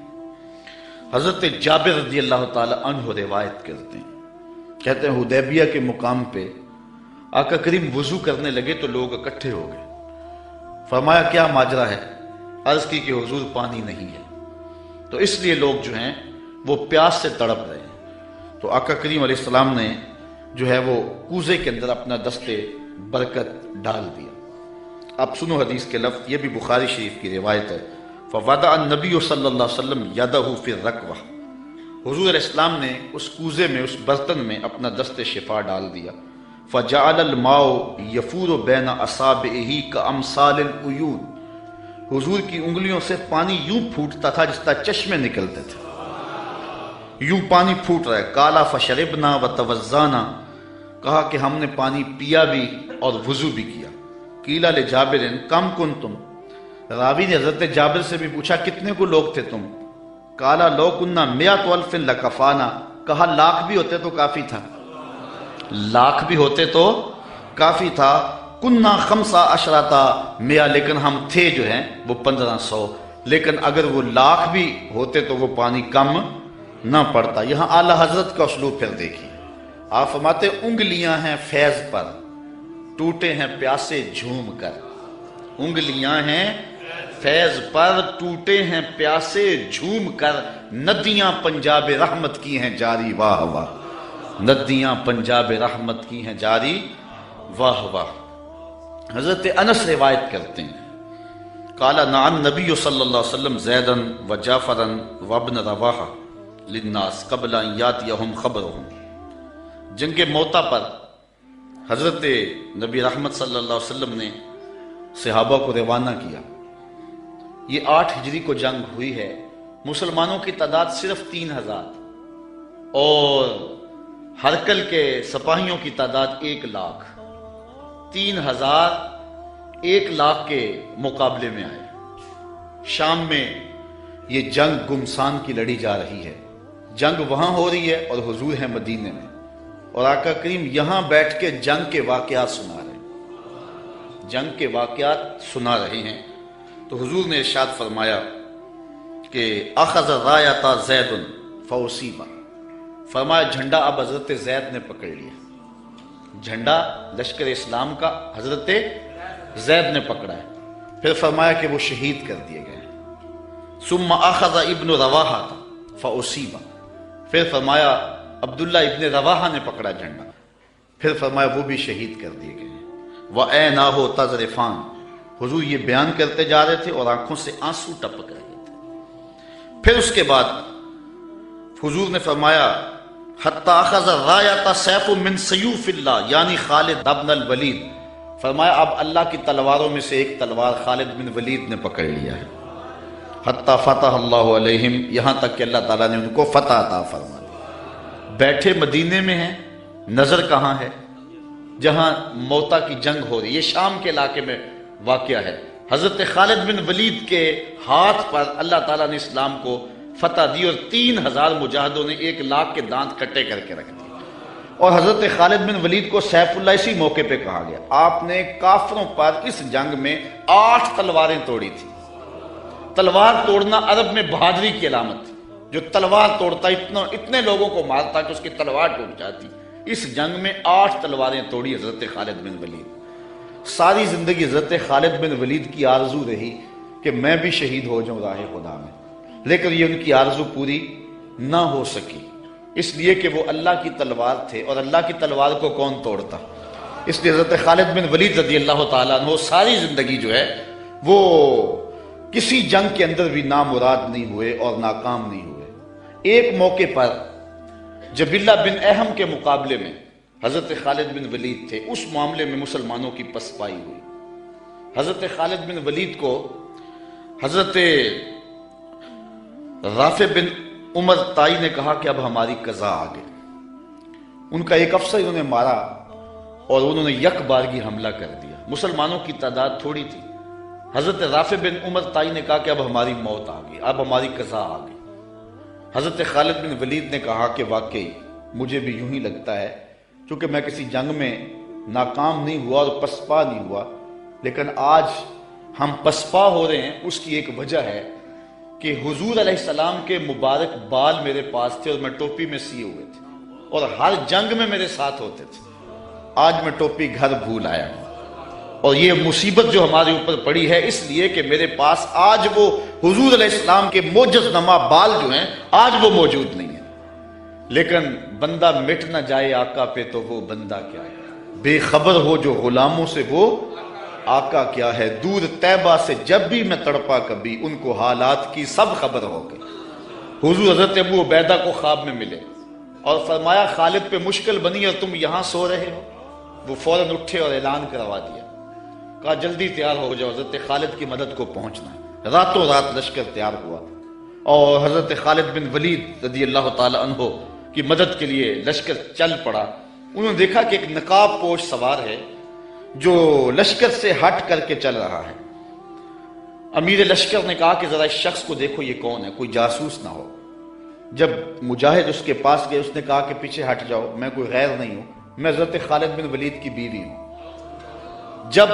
حضرت جابر رضی اللہ تعالی عنہ روایت کرتے ہیں، کہتے ہیں حدیبیہ کے مقام پہ آقا کریم وضو کرنے لگے تو لوگ اکٹھے ہو گئے۔ فرمایا کیا ماجرا ہے؟ عرض کی کہ حضور پانی نہیں ہے، تو اس لیے لوگ جو ہیں وہ پیاس سے تڑپ رہے ہیں۔ تو آقا کریم علیہ السلام نے جو ہے وہ کوزے کے اندر اپنا دستے برکت ڈال دیا۔ اب سنو حدیث کے لفظ، یہ بھی بخاری شریف کی روایت ہے۔ فوضع النبی صلی اللہ علیہ وسلم یدہ فی الرکوہ، حضور علیہ السلام نے اس کوزے میں، اس برتن میں اپنا دست شفا ڈال دیا۔ فجعل الماء یفور بین اصابعہ کامثال العیون، حضور کی انگلیوں سے پانی یوں پھوٹتا تھا جس طرح چشمے نکلتے تھے، یوں پانی پھوٹ رہا ہے۔ قالا فشربنا وتوضانا، کہا کہ ہم نے پانی پیا بھی اور وضو بھی کیا۔ قیل لجابر کم کنتم، راوی نے حضرت جابر سے بھی پوچھا کتنے کو لوگ تھے تم؟ قالا لو کننا 100 الف لکفانا، کہا لاکھ بھی ہوتے تو کافی تھا، لاکھ بھی ہوتے تو کافی تھا۔ کننا 15 100، لیکن ہم تھے جو ہیں وہ 1500، لیکن اگر وہ لاکھ بھی ہوتے تو وہ پانی کم نہ پڑتا۔ یہاں اعلیٰ حضرت کا اسلوب پھر دیکھیے، آپ فرماتے انگلیاں ہیں فیض پر، ٹوٹے ہیں پیاسے جھوم کر، انگلیاں ہیں فیض پر، ٹوٹے ہیں پیاسے جھوم کر، ندیاں پنجاب رحمت کی ہیں جاری واہ واہ، ندیاں پنجاب رحمت کی ہیں جاری واہ واہ۔ حضرت انس روایت کرتے ہیں، قال نعى النبی صلی اللہ علیہ وسلم زیدا وجعفرا وابن رواحہ للناس قبل ان یاتیہم خبرہم، جنگ موتا پر حضرت نبی رحمت صلی اللہ علیہ وسلم نے صحابہ کو روانہ کیا۔ یہ 8 ہجری کو جنگ ہوئی ہے، مسلمانوں کی تعداد صرف 3000 اور ہرکل کے سپاہیوں کی تعداد 1 لاکھ، 3000 1 لاکھ کے مقابلے میں آئے۔ شام میں یہ جنگ گمسان کی لڑی جا رہی ہے، جنگ وہاں ہو رہی ہے اور حضور ہیں مدینے میں، اور آقا کریم یہاں بیٹھ کے جنگ کے واقعات سنا رہے ہیں، جنگ کے واقعات سنا رہے ہیں۔ تو حضور نے ارشاد فرمایا کہ اخذ رایۃ زید فاصیب، فرمایا جھنڈا اب حضرت زید نے پکڑ لیا، جھنڈا لشکر اسلام کا حضرت زید نے پکڑا ہے۔ پھر فرمایا کہ وہ شہید کر دیے گئے۔ ثم اخذ ابن رواحہ فاصیب، پھر فرمایا عبداللہ ابن رواحہ نے پکڑا جھنڈا، پھر فرمایا وہ بھی شہید کر دیے گئے۔ وَعَيْنَاهُ تَذْرِفَانِ، حضور یہ بیان کرتے جا رہے تھے اور آنکھوں سے آنسو ٹپک رہے تھے۔ پھر اس کے بعد حضور نے فرمایا حتی اخذ رایۃ سیف من سیوف اللہ، یعنی خالد ابن الولید، فرمایا اب اللہ کی تلواروں میں سے ایک تلوار خالد بن ولید نے پکڑ لیا ہے۔ حتی فتح اللہ علیہم، یہاں تک کہ اللہ تعالیٰ نے ان کو فتح عطا فرما دی۔ بیٹھے مدینے میں ہیں، نظر کہاں ہے؟ جہاں موتا کی جنگ ہو رہی ہے، یہ شام کے علاقے میں واقعہ ہے، حضرت خالد بن ولید کے ہاتھ پر اللہ تعالیٰ نے اسلام کو فتح دی اور 3000 مجاہدوں نے 1 لاکھ کے دانت کٹے کر کے رکھ دیے. اور حضرت خالد بن ولید کو سیف اللہ اسی موقع پہ کہا گیا. آپ نے کافروں پر اس جنگ میں 8 تلواریں توڑی تھی. تلوار توڑنا عرب میں بہادری کی علامت تھی. جو تلوار توڑتا اتنے لوگوں کو مارتا کہ اس کی تلوار ٹوٹ جاتی. اس جنگ میں 8 تلواریں توڑی حضرت خالد بن ولید. ساری زندگی حضرت خالد بن ولید کی آرزو رہی کہ میں بھی شہید ہو جاؤں راہ خدا میں، لیکن یہ ان کی آرزو پوری نہ ہو سکی، اس لیے کہ وہ اللہ کی تلوار تھے، اور اللہ کی تلوار کو کون توڑتا. اس لیے حضرت خالد بن ولید رضی اللہ تعالیٰ عنہ ساری زندگی جو ہے وہ کسی جنگ کے اندر بھی نامراد نہیں ہوئے اور ناکام نہیں ہوئے. ایک موقع پر جبلہ بن احم کے مقابلے میں حضرت خالد بن ولید تھے. اس معاملے میں مسلمانوں کی پسپائی ہوئی. حضرت خالد بن ولید کو حضرت رافع بن عمر تائی نے کہا کہ اب ہماری قضا آ گئی. ان کا ایک افسر انہوں نے مارا اور انہوں نے یک بارگی حملہ کر دیا. مسلمانوں کی تعداد تھوڑی تھی. حضرت رافع بن عمر تائی نے کہا کہ اب ہماری موت آ گئی، اب ہماری قضا آ گئی. حضرت خالد بن ولید نے کہا کہ واقعی مجھے بھی یوں ہی لگتا ہے، چونکہ میں کسی جنگ میں ناکام نہیں ہوا اور پسپا نہیں ہوا، لیکن آج ہم پسپا ہو رہے ہیں. اس کی ایک وجہ ہے کہ حضور علیہ السلام کے مبارک بال میرے پاس تھے اور میں ٹوپی میں سیے ہوئے تھے اور ہر جنگ میں میرے ساتھ ہوتے تھے. آج میں ٹوپی گھر بھول آیا ہوں اور یہ مصیبت جو ہمارے اوپر پڑی ہے اس لیے کہ میرے پاس آج وہ حضور علیہ السلام کے معجز نما بال جو ہیں آج وہ موجود نہیں ہیں. لیکن بندہ مٹ نہ جائے آقا پہ تو وہ بندہ کیا ہے، بے خبر ہو جو غلاموں سے وہ آقا کیا ہے. دور طیبہ سے جب بھی میں تڑپا کبھی ان کو حالات کی سب خبر ہو گئی. حضور حضرت ابو عبیدہ کو خواب میں ملے اور فرمایا خالد پہ مشکل بنی اور تم یہاں سو رہے ہو. وہ فوراً اٹھے اور اعلان کروا دیا، کہا جلدی تیار ہو جاؤ، حضرت خالد کی مدد کو پہنچنا ہے. راتوں رات لشکر تیار ہوا اور حضرت خالد بن ولید رضی اللہ تعالی عنہ کی مدد کے لیے لشکر چل پڑا. انہوں نے دیکھا کہ ایک نقاب پوش سوار ہے جو لشکر سے ہٹ کر کے چل رہا ہے. امیر لشکر نے کہا کہ ذرا اس شخص کو دیکھو یہ کون ہے، کوئی جاسوس نہ ہو. جب مجاہد اس کے پاس گئے اس نے کہا کہ پیچھے ہٹ جاؤ، میں کوئی غیر نہیں ہوں، میں حضرت خالد بن ولید کی بیوی ہوں. جب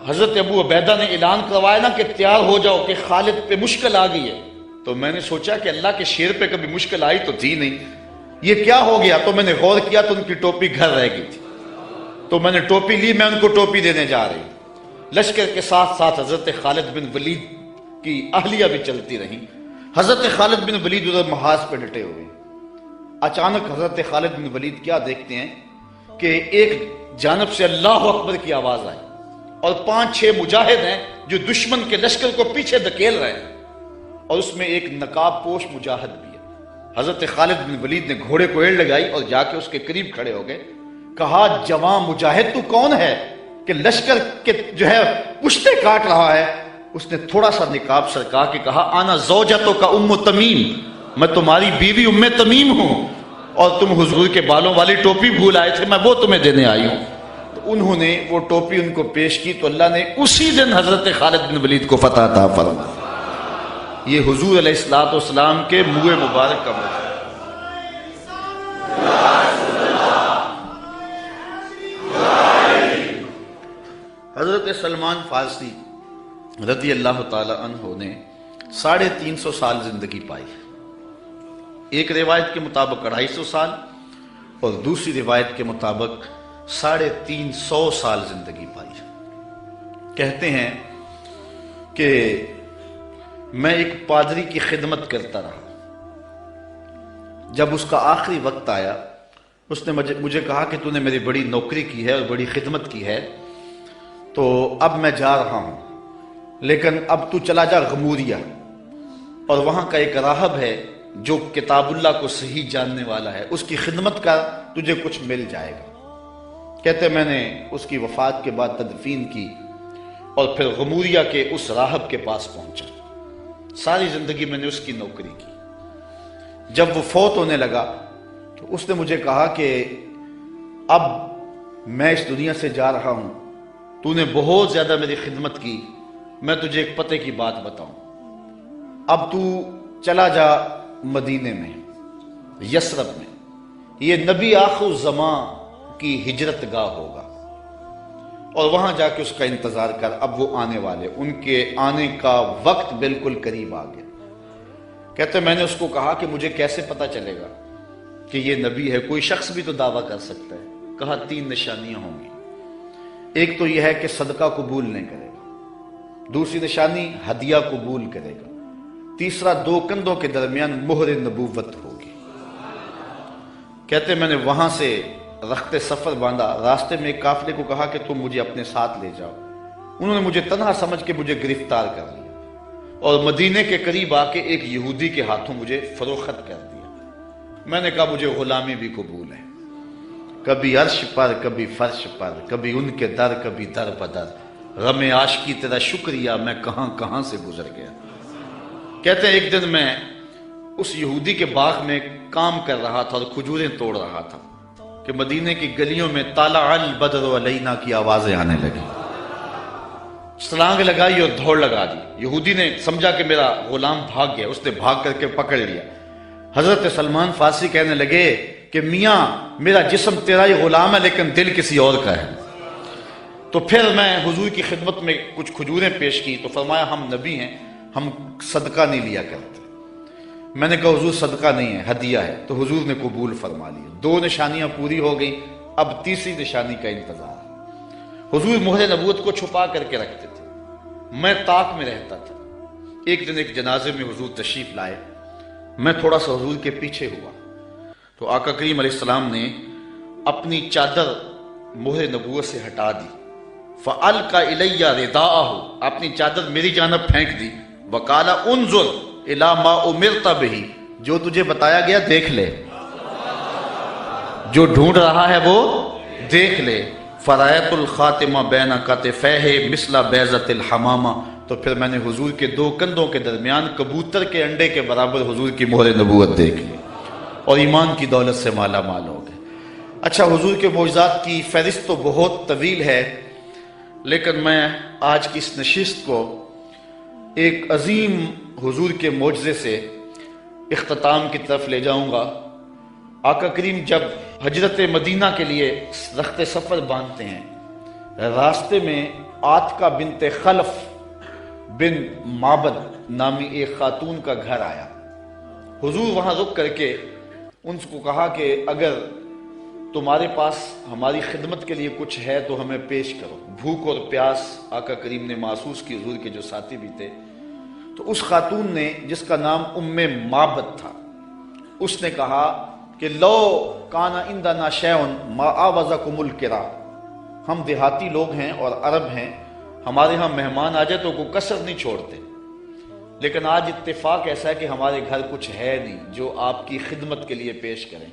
حضرت ابو عبیدہ نے اعلان کروایا نا کہ تیار ہو جاؤ کہ خالد پہ مشکل آ گئی ہے، تو میں نے سوچا کہ اللہ کے شیر پہ کبھی مشکل آئی تو تھی نہیں، یہ کیا ہو گیا. تو میں نے غور کیا تو ان کی ٹوپی گھر رہ گئی تھی. تو میں نے ٹوپی لی، میں ان کو ٹوپی دینے جا رہی. لشکر کے ساتھ ساتھ حضرت خالد بن ولید کی اہلیہ بھی چلتی رہی. حضرت خالد بن ولید ادھر محاذ پہ ڈٹے ہوئے. اچانک حضرت خالد بن ولید کیا دیکھتے ہیں کہ ایک جانب سے اللہ اکبر کی آواز آئی اور 5-6 مجاہد ہیں جو دشمن کے لشکر کو پیچھے دھکیل رہے ہیں اور اس میں ایک نقاب پوش مجاہد بھی ہے. حضرت خالد بن ولید نے گھوڑے کو ایڑ لگائی اور جا کے اس کے قریب کھڑے ہو گئے. کہا جوان مجاہد تو کون ہے کہ لشکر کے جو ہے پشتے کاٹ رہا ہے. اس نے تھوڑا سا نقاب سرکا کے کہا آنا زوجتو کا ام تمیم، میں تمہاری بیوی ام تمیم ہوں اور تم حضور کے بالوں والی ٹوپی بھول آئے تھے، میں وہ تمہیں دینے آئی ہوں. تو انہوں نے وہ ٹوپی ان کو پیش کی تو اللہ نے اسی دن حضرت خالد بن ولید کو فتح عطا فرمایا. یہ حضور علیہ الصلوۃ والسلام کے منہ مبارک کا موقع. حضرت سلمان فارسی رضی اللہ تعالی عنہ نے 350 سال زندگی پائی. ایک روایت کے مطابق 250 سال اور دوسری روایت کے مطابق 350 سال زندگی پائی. کہتے ہیں کہ میں ایک پادری کی خدمت کرتا رہا. جب اس کا آخری وقت آیا اس نے مجھے کہا کہ تو نے میری بڑی نوکری کی ہے اور بڑی خدمت کی ہے، تو اب میں جا رہا ہوں، لیکن اب تو چلا جا غموریہ اور وہاں کا ایک راہب ہے جو کتاب اللہ کو صحیح جاننے والا ہے، اس کی خدمت کر، تجھے کچھ مل جائے گا. کہتے میں نے اس کی وفات کے بعد تدفین کی اور پھر غموریہ کے اس راہب کے پاس پہنچا. ساری زندگی میں نے اس کی نوکری کی. جب وہ فوت ہونے لگا تو اس نے مجھے کہا کہ اب میں اس دنیا سے جا رہا ہوں، تو نے بہت زیادہ میری خدمت کی، میں تجھے ایک پتے کی بات بتاؤں، اب تو چلا جا مدینے میں، یثرب میں، یہ نبی آخر الزمان کی ہجرت گاہ ہوگا، اور وہاں جا کے اس کا انتظار کر، اب وہ آنے والے، ان کے آنے کا وقت بالکل قریب آ گیا۔ کہتے میں نے اس کو کہا کہ مجھے کیسے پتا چلے گا کہ یہ نبی ہے؟ کوئی شخص بھی تو دعویٰ کر سکتا ہے۔ کہا 3 نشانیاں ہوں گی، ایک تو یہ ہے کہ صدقہ قبول نہیں کرے گا، دوسری نشانی ہدیہ قبول کرے گا، تیسرا 2 کندھوں کے درمیان مہر نبوت ہوگی۔ کہتے میں نے وہاں سے رخت سفر باندھا، راستے میں ایک قافلے کو کہا کہ تم مجھے اپنے ساتھ لے جاؤ، انہوں نے مجھے تنہا سمجھ کے مجھے گرفتار کر لیا اور مدینے کے قریب آ کے ایک یہودی کے ہاتھوں مجھے فروخت کر دیا۔ میں نے کہا مجھے غلامی بھی قبول ہے، کبھی عرش پر کبھی فرش پر، کبھی ان کے در کبھی در بدر، غم عاشقی تیرا شکریہ میں کہاں کہاں سے گزر گیا۔ کہتے ہیں ایک دن میں اس یہودی کے باغ میں کام کر رہا تھا اور کھجوریں توڑ رہا تھا کہ مدینے کی گلیوں میں طالع البدر علینا کی آوازیں آنے لگی۔ چھلانگ لگائی اور دوڑ لگا دی۔ یہودی نے سمجھا کہ میرا غلام بھاگ گیا، اس نے بھاگ کر کے پکڑ لیا۔ حضرت سلمان فارسی کہنے لگے کہ میاں میرا جسم تیرا ہی غلام ہے لیکن دل کسی اور کا ہے۔ تو پھر میں حضور کی خدمت میں کچھ کھجوریں پیش کی تو فرمایا ہم نبی ہیں، ہم صدقہ نہیں لیا کرتے۔ میں نے کہا حضور صدقہ نہیں ہے، ہدیہ ہے، تو حضور نے قبول فرما لیا۔ 2 نشانیاں پوری ہو گئیں، اب تیسری نشانی کا انتظار۔ حضور مہر نبوت کو چھپا کر کے رکھتے تھے، میں طاق میں رہتا تھا۔ ایک دن ایک جنازے میں حضور تشریف لائے، میں تھوڑا سا حضور کے پیچھے ہوا تو آقا کریم علیہ السلام نے اپنی چادر مہر نبوت سے ہٹا دی، فَأَلْقَ إِلَيَّ رِدَاءَهُ، اپنی چادر میری جانب پھینک دی، وَقَالَ انظر إِلَى مَا أُمِرْتَ بِهِ، جو تجھے بتایا گیا دیکھ لے، جو ڈھونڈ رہا ہے وہ دیکھ لے۔ فَرَأَيْتُ الْخَاتِمَ بَيْنَ كَتِفَيْهِ مِثْلَ بَيْضَةِ الْحَمَامَةِ، تو پھر میں نے حضور کے 2 کندھوں کے درمیان کبوتر کے انڈے کے برابر حضور کی مہر نبوت دیکھ لی اور ایمان کی دولت سے مالا مال ہو گئے۔ اچھا، حضور کے معجزات کی فہرست تو بہت طویل ہے، لیکن میں آج کی اس نشست کو ایک عظیم حضور کے معجزے سے اختتام کی طرف لے جاؤں گا۔ آقا کریم جب ہجرت مدینہ کے لیے رخت سفر باندھتے ہیں، راستے میں عاتقہ بنت خلف بن معبد نامی ایک خاتون کا گھر آیا۔ حضور وہاں رک کر کے ان کو کہا کہ اگر تمہارے پاس ہماری خدمت کے لیے کچھ ہے تو ہمیں پیش کرو۔ بھوک اور پیاس آقا کریم نے محسوس کی، حضور کے جو ساتھی بھی تھے۔ تو اس خاتون نے جس کا نام معبد تھا، اس نے کہا کہ لو کانا عندنا شیء ما آوزکم الکرا، ہم دیہاتی لوگ ہیں اور عرب ہیں، ہمارے ہاں مہمان آ جائے تو کوئی کسر نہیں چھوڑتے، لیکن آج اتفاق ایسا ہے کہ ہمارے گھر کچھ ہے نہیں جو آپ کی خدمت کے لیے پیش کریں۔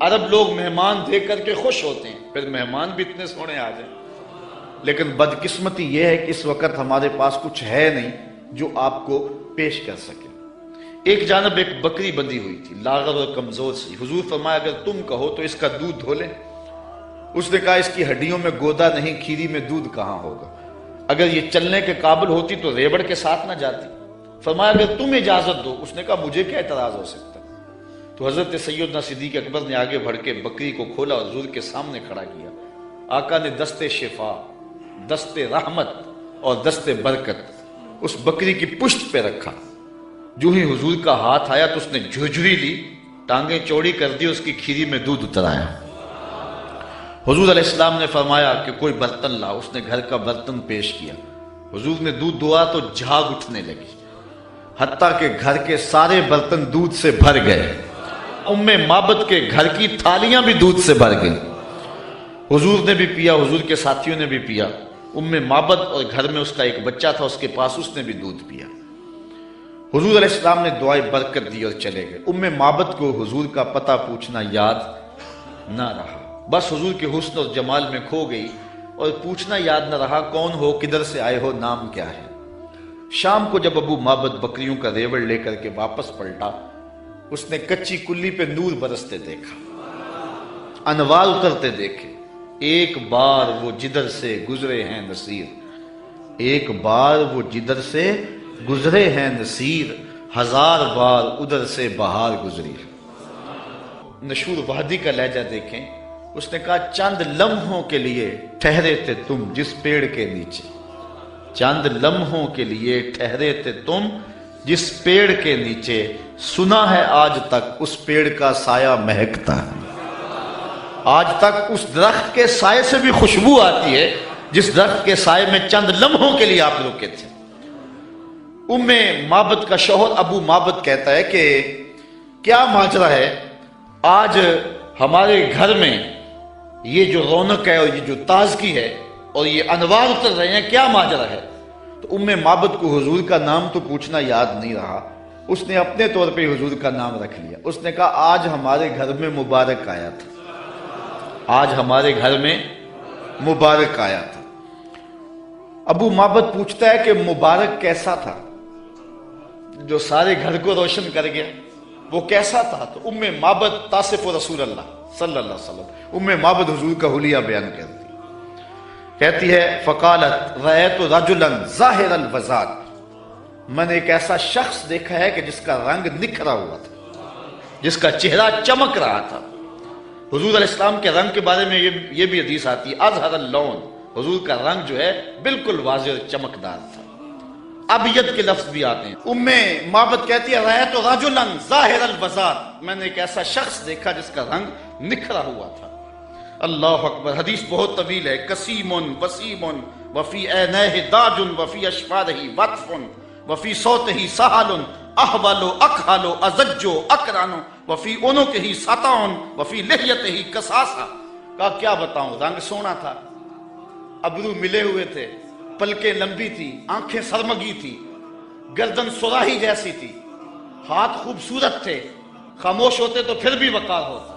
عرب لوگ مہمان دیکھ کر کے خوش ہوتے ہیں، پھر مہمان بھی اتنے سونے آ جائیں، لیکن بدقسمتی یہ ہے کہ اس وقت ہمارے پاس کچھ ہے نہیں جو آپ کو پیش کر سکے۔ ایک جانب ایک بکری بندھی ہوئی تھی، لاغر اور کمزور سی۔ حضور فرمایا اگر تم کہو تو اس کا دودھ دھو لیں۔ اس نے کہا اس کی ہڈیوں میں گودا نہیں، کھیری میں دودھ کہاں ہوگا، اگر یہ چلنے کے قابل ہوتی تو ریوڑ کے ساتھ نہ جاتی۔ فرمایا اگر تم اجازت دو۔ اس نے کہا مجھے کیا اعتراض ہو سکتا۔ تو حضرت سیدنا صدیق اکبر نے آگے بڑھ کے بکری کو کھولا اور حضور کے سامنے کھڑا کیا۔ آقا نے دست شفا، دست رحمت اور دست برکت اس بکری کی پشت پہ رکھا۔ جو ہی حضور کا ہاتھ آیا تو اس نے جھجری لی، ٹانگیں چوڑی کر دی، اس کی کھیری میں دودھ اترایا۔ حضور علیہ السلام نے فرمایا کہ کوئی برتن لا۔ اس نے گھر کا برتن پیش کیا۔ حضور نے دودھ دعا تو جھاگ اٹھنے لگی، حتیٰ کہ گھر کے سارے برتن دودھ سے بھر گئے۔ معبد کے گھر کی تھالیاں بھی دودھ سے بھر گئی۔ حضور نے بھی پیا، حضور کے ساتھیوں نے بھی پیا۔ معبد اور گھر میں اس کا ایک بچہ تھا، اس کے پاس، اس نے بھی دودھ پیا۔ حضور علیہ السلام نے دعائے برکت دی اور چلے گئے۔ معبد کو حضور کا پتہ پوچھنا یاد نہ رہا، بس حضور کے حسن اور جمال میں کھو گئی، اور پوچھنا یاد نہ رہا کون ہو، کدھر سے آئے ہو، نام کیا ہے۔ شام کو جب معبد بکریوں کا ریوڑ لے کر کے واپس پلٹا، اس نے کچی کلی پہ نور برستے دیکھا، انوار اترتے دیکھے۔ ایک بار وہ جدھر سے گزرے ہیں نصیر، ایک بار وہ جدھر سے گزرے ہیں نصیر، ہزار بار ادھر سے بہار گزری۔ نشور وحدی کا لہجہ دیکھیں، اس نے کہا چند لمحوں کے لیے ٹھہرے تھے تم جس پیڑ کے نیچے، چند لمحوں کے لیے ٹھہرے تھے تم جس پیڑ کے نیچے، سنا ہے آج تک اس پیڑ کا سایہ مہکتا ہے، آج تک اس درخت کے سائے سے بھی خوشبو آتی ہے جس درخت کے سائے میں چند لمحوں کے لیے آپ رکے تھے۔ ام معبد کا شوہر ابو معبد کہتا ہے کہ کیا ماجرا ہے، آج ہمارے گھر میں یہ جو رونق ہے اور یہ جو تازگی ہے اور یہ انوار اتر رہے ہیں، کیا ماجرا ہے؟ تو ام معبد کو حضور کا نام تو پوچھنا یاد نہیں رہا، اس نے اپنے طور پہ حضور کا نام رکھ لیا۔ اس نے کہا آج ہمارے گھر میں مبارک آیا تھا، آج ہمارے گھر میں مبارک آیا تھا۔ ابو معبد پوچھتا ہے کہ مبارک کیسا تھا جو سارے گھر کو روشن کر گیا، وہ کیسا تھا؟ تو ام معبد تاصف رسول اللہ صلی اللہ علیہ وسلم، ام معبد حضور کا حلیہ بیان کرتی کہتی ہے فقالت رأیت رجلا ظاہر الوضاء، میں نے ایک ایسا شخص دیکھا ہے کہ جس کا رنگ نکھرا ہوا تھا، جس کا چہرہ چمک رہا تھا۔ حضور علیہ السلام کے رنگ کے بارے میں یہ بھی حدیث آتی ہے اظہر اللون، حضور کا رنگ جو ہے بالکل واضح اور چمکدار تھا۔ ابیض کے لفظ بھی آتے ہیں۔ ام معبد کہتی ہے رأیت رجلا ظاہر الوضاء، میں نے ایک ایسا شخص دیکھا جس کا رنگ نکھرا ہوا تھا۔ اللہ اکبر، حدیث بہت طویل ہے۔ کسیم وسیم وفی عینیہ داج وفی اشفارہ وطف وفی صوتہ سہل احول اکحل ازج اکرن وفی عنقہ سطع وفی لحیتہ کساسہ۔ کہا کیا بتاؤں، رنگ سونا تھا، ابرو ملے ہوئے تھے، پلکیں لمبی تھی، آنکھیں سرمگی تھی، گردن سراہی جیسی تھی، ہاتھ خوبصورت تھے، خاموش ہوتے تو پھر بھی وقار ہوتا۔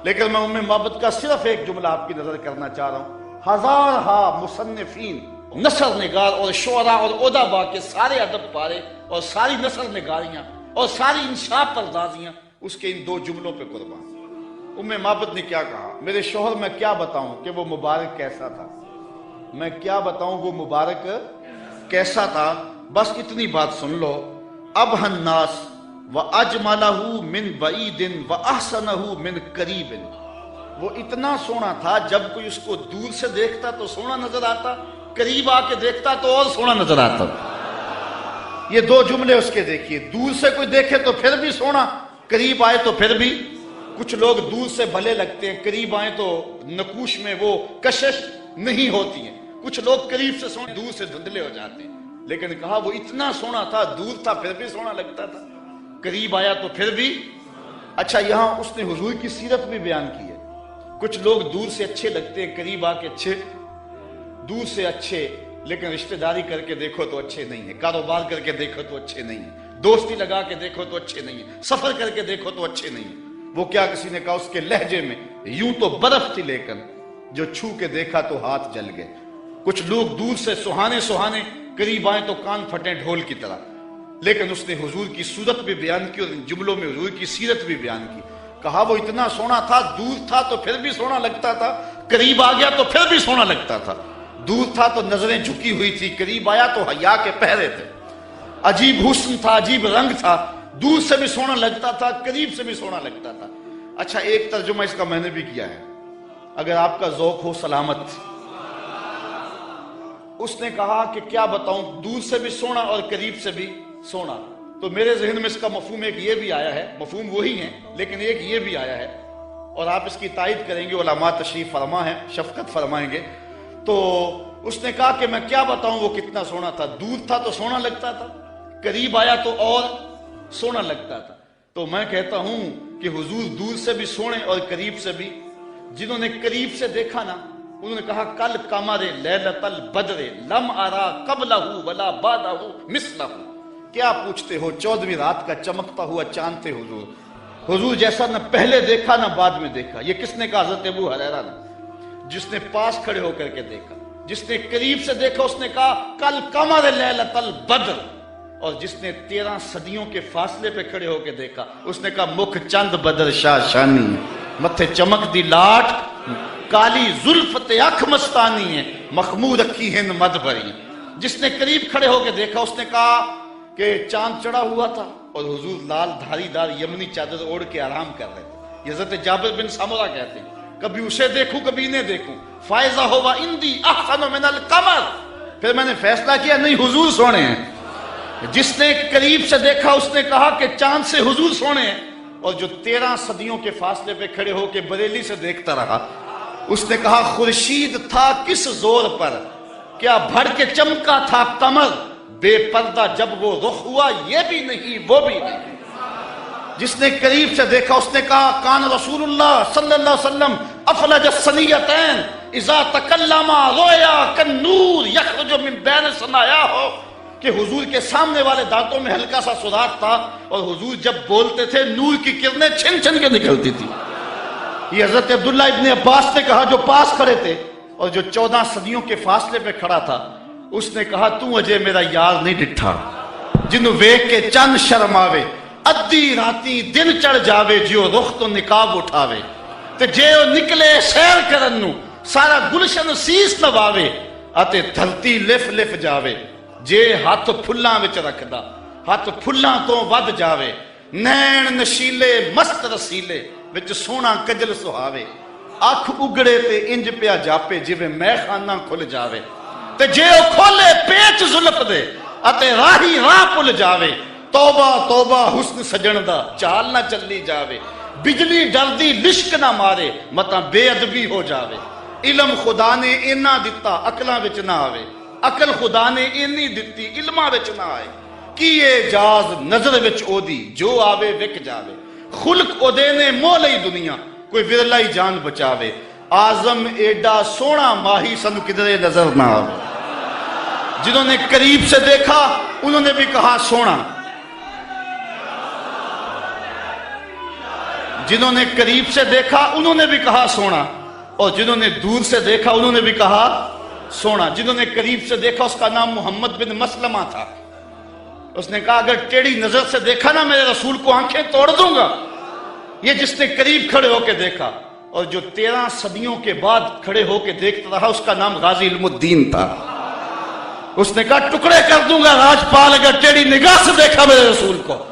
لیکن میں ام معبد کا صرف ایک جملہ آپ کی نظر کرنا چاہ رہا ہوں، ہزارہا مصنفین، نثر نگار اور شعراء اور ادباء کے سارے ادب پارے اور ساری نثر نگاریاں اور ساری انشاء پردازیاں اس کے ان دو جملوں پہ قربان۔ ام معبد نے کیا کہا، میرے شوہر میں کیا بتاؤں کہ وہ مبارک کیسا تھا، میں کیا بتاؤں وہ مبارک کیسا تھا، بس اتنی بات سن لو۔ ابہ الناس وَأَجْمَلَهُ مِنْ بَعِيدٍ وَأَحْسَنَهُ مِنْ قَرِيبٍ، وہ اتنا سونا تھا جب کوئی اس کو دور سے دیکھتا تو سونا نظر آتا، قریب آ کے دیکھتا تو اور سونا نظر آتا۔ یہ دو جملے اس کے دیکھیے، دور سے کوئی دیکھے تو پھر بھی سونا، قریب آئے تو پھر بھی۔ کچھ لوگ دور سے بھلے لگتے ہیں، قریب آئے تو نقوش میں وہ کشش نہیں ہوتی ہیں، کچھ لوگ قریب سے سونے دور سے دھندلے ہو جاتے ہیں۔ لیکن کہا وہ اتنا سونا تھا، دور تھا پھر بھی سونا لگتا تھا، قریب آیا تو پھر بھی۔ اچھا یہاں اس نے حضور کی سیرت بھی بیان کی ہے۔ کچھ لوگ دور سے اچھے لگتے ہیں، قریب آ کے اچھے، دور سے اچھے لیکن رشتہ داری کر کے دیکھو تو اچھے نہیں ہیں، کاروبار کر کے دیکھو تو اچھے نہیں ہیں، دوستی لگا کے دیکھو تو اچھے نہیں ہیں، سفر کر کے دیکھو تو اچھے نہیں ہیں۔ وہ کیا کسی نے کہا اس کے لہجے میں یوں تو برف تھی لیکن جو چھو کے دیکھا تو ہاتھ جل گئے۔ کچھ لوگ دور سے سہانے سہانے، قریب آئیں تو کان پھٹیں ڈھول کی طرح۔ لیکن اس نے حضور کی صورت بھی بیان کی اور ان جملوں میں حضور کی سیرت بھی بیان کی۔ کہا وہ اتنا سونا تھا، دور تھا تو پھر بھی سونا لگتا تھا، قریب آ گیا تو پھر بھی سونا لگتا تھا۔ دور تھا تو نظریں جھکی ہوئی تھی، قریب آیا تو حیا کے پہرے تھے، عجیب حسن تھا، عجیب رنگ تھا، دور سے بھی سونا لگتا تھا، قریب سے بھی سونا لگتا تھا۔ اچھا ایک ترجمہ اس کا میں نے بھی کیا ہے، اگر آپ کا ذوق ہو سلامت۔ اس نے کہا کہ کیا بتاؤں، دور سے بھی سونا اور قریب سے بھی سونا۔ تو میرے ذہن میں اس کا مفہوم ایک یہ بھی آیا ہے، مفہوم وہی ہے لیکن ایک یہ بھی آیا ہے، اور آپ اس کی تائید کریں گے، علماء تشریف فرما ہے، شفقت فرمائیں گے۔ تو اس نے کہا کہ میں کیا بتاؤں وہ کتنا سونا تھا، دور تھا تو سونا لگتا تھا، قریب آیا تو اور سونا لگتا تھا۔ تو میں کہتا ہوں کہ حضور دور سے بھی سونے اور قریب سے بھی۔ جنہوں نے قریب سے دیکھا نا، انہوں نے کہا کل قمر لیلۃ البدر لم ارا قبلہ ولا بعدہ مثلہ۔ کیا پوچھتے ہو، 14ویں رات کا چمکتا ہوا چاند تھے حضور، حضور جیسا نہ پہلے دیکھا نہ بعد میں دیکھا۔ یہ کس نے کہا؟ حضرت ابو ہریرہ نے، جس نے پاس کھڑے ہو کر کے دیکھا۔ جس نے قریب سے دیکھا اس نے کہا کل قمر لیلۃ البدر، اور جس نے 13 صدیوں کے فاصلے پہ کھڑے ہو کے دیکھا اس نے کہا مکھ چند بدر شاہ شانی، متھے چمک دی لاٹ، کالی زلف تے اکھ مستانی ہے، مخمور رکھی ہند مد بھری۔ جس نے قریب کھڑے ہو کے دیکھا اس نے کہا کہ چاند چڑھا ہوا تھا اور حضور لال دھاری دار یمنی چادر اوڑھ کے آرام کر رہے تھے. حضرت جابر بن سمرہ کہتے ہیں کبھی اسے دیکھوں کبھی انہیں دیکھوں, فائزہ ہوا اندی احسن من القمر. پھر میں نے فیصلہ کیا نہیں حضور سونے ہیں. جس نے قریب سے دیکھا اس نے کہا کہ چاند سے حضور سونے ہیں, اور جو 13 صدیوں کے فاصلے پہ کھڑے ہو کے بریلی سے دیکھتا رہا اس نے کہا خورشید تھا کس زور پر, کیا بھر کے چمکا تھا قمر, بے پردہ جب وہ رخ ہوا یہ بھی نہیں وہ بھی نہیں. جس نے قریب سے دیکھا اس نے کہا کان رسول اللہ صلی اللہ علیہ وسلم افلج الثنیتین اذا تکلم رویا کالنور یخرج من بین ثنایاہ, کہ حضور کے سامنے والے دانتوں میں ہلکا سا سوراخ تھا اور حضور جب بولتے تھے نور کی کرنیں چھن چھن کے نکلتی تھی. یہ حضرت عبداللہ ابن عباس نے کہا جو پاس کھڑے تھے اور جو 14 صدیوں کے فاصلے پہ کھڑا تھا, اس نے کہا تو اجے میرا یار نہیں ڈٹھا, جنوں ویکھ کے چند شرماوے, ادھی راتی دن چڑھ جاوے, جیو رخ تو نقاب اٹھاوے, تے جے او نکلے سیر کرن نو سارا گلشن سیس نواوے, اتے دھرتی لف لف جاوے, جے ہاتھ پھلاں وچ رکھدا ہاتھ پھلاں تو ود جاوے, نین نشیلے مست رسیلے وچ سونا کجل سہاوے, اکھ اگڑے تے انج پیا جاپے جویں میں خانہ کھل جاوے, تے جے او کھولے پیچ زلف دے اتے راہی راہ پل جاوے, توبہ توبہ حسن سجن دا چال نہ چلی جاوے, بجلی ڈردی لشک نہ مارے متا بے ادبی ہو جاوے, علم خدا نے اینا دتا عقلاں وچ نہ آوے, عقل خدا نے اینی دتی علماں وچ نہ آئے, کیے جاز نظر وچ او دی جو آوے وک جاوے, خلق او دے نے مول ہی دنیا کوئی ورلا ہی جان بچاوے, آزم ایڈا سونا ماہی سن کدرے نظر نہ آوے. جنہوں نے قریب سے دیکھا انہوں نے بھی کہا سونا, جنہوں نے قریب سے دیکھا انہوں نے بھی کہا سونا, اور جنہوں نے دور سے دیکھا انہوں نے بھی کہا سونا. جنہوں نے قریب سے دیکھا اس کا نام محمد بن مسلمہ تھا. اس نے کہا اگر ٹیڑھی نظر سے دیکھا نا میرے رسول کو آنکھیں توڑ دوں گا. یہ جس نے قریب کھڑے ہو کے دیکھا, اور جو 13 صدیوں کے بعد کھڑے ہو کے دیکھتا رہا اس کا نام غازی علم الدین تھا. اس نے کہا ٹکڑے کر دوں گا راجپال اگر ٹیڑھی نگاہ سے دیکھا میرے رسول کو.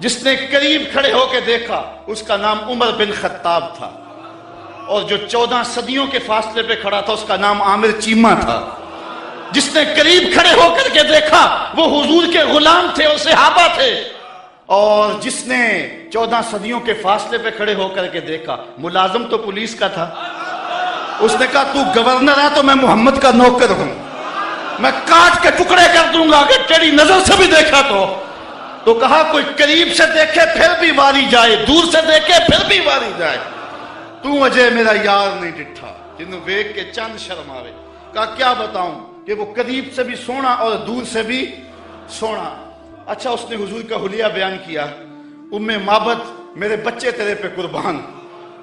جس نے قریب کھڑے ہو کے دیکھا اس کا نام عمر بن خطاب تھا, اور جو 14 صدیوں کے فاصلے پہ کھڑا تھا اس کا نام عامر چیمہ تھا. جس نے قریب کھڑے ہو کر کے دیکھا وہ حضور کے غلام تھے اور صحابہ تھے, اور جس نے 14 صدیوں کے فاصلے پہ کھڑے ہو کر کے دیکھا ملازم تو پولیس کا تھا. اس نے کہا تو گورنر ہے تو میں محمد کا نوکر ہوں, میں کاٹ کے ٹکڑے کر دوں گا اگر تیری نظر سے بھی دیکھا تو کہا کوئی قریب سے دیکھے پھر بھی واری جائے, دور سے دیکھے پھر بھی واری جائے, تو اجے میرا یار نہیں ڈٹھا جنہوں ویکھ کے چند شرم آوے. کہا کیا بتاؤں کہ وہ قریب سے بھی سونا اور دور سے بھی سونا. اچھا اس نے حضور کا حلیہ بیان کیا, ام مابت میرے بچے تیرے پہ قربان,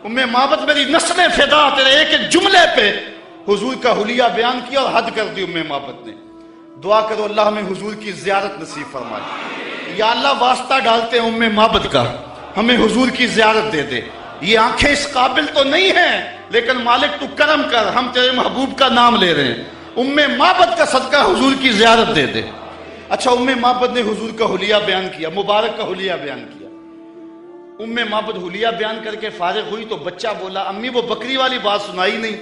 ام مابت میری نسلیں فدا تیرے ایک ایک جملے پہ. حضور کا حلیہ بیان کیا اور حد کر دی ام مابت نے. دعا کرو اللہ ہمیں حضور کی زیارت نصیب فرمائے. یا اللہ واسطہ ڈالتے ہیں ام مابت کا, ہمیں حضور کی زیارت دے دے. یہ آنکھیں اس قابل تو نہیں ہیں لیکن مالک تو کرم کر, ہم تیرے محبوب کا نام لے رہے ہیں, ام مابت کا صدقہ حضور کی زیارت دے دے. اچھا ام مابت نے حضور کا حلیہ بیان کیا, مبارک کا حلیہ بیان کیا. ام مابت حلیہ بیان کر کے فارغ ہوئی تو بچہ بولا امی وہ بکری والی بات سنائی نہیں,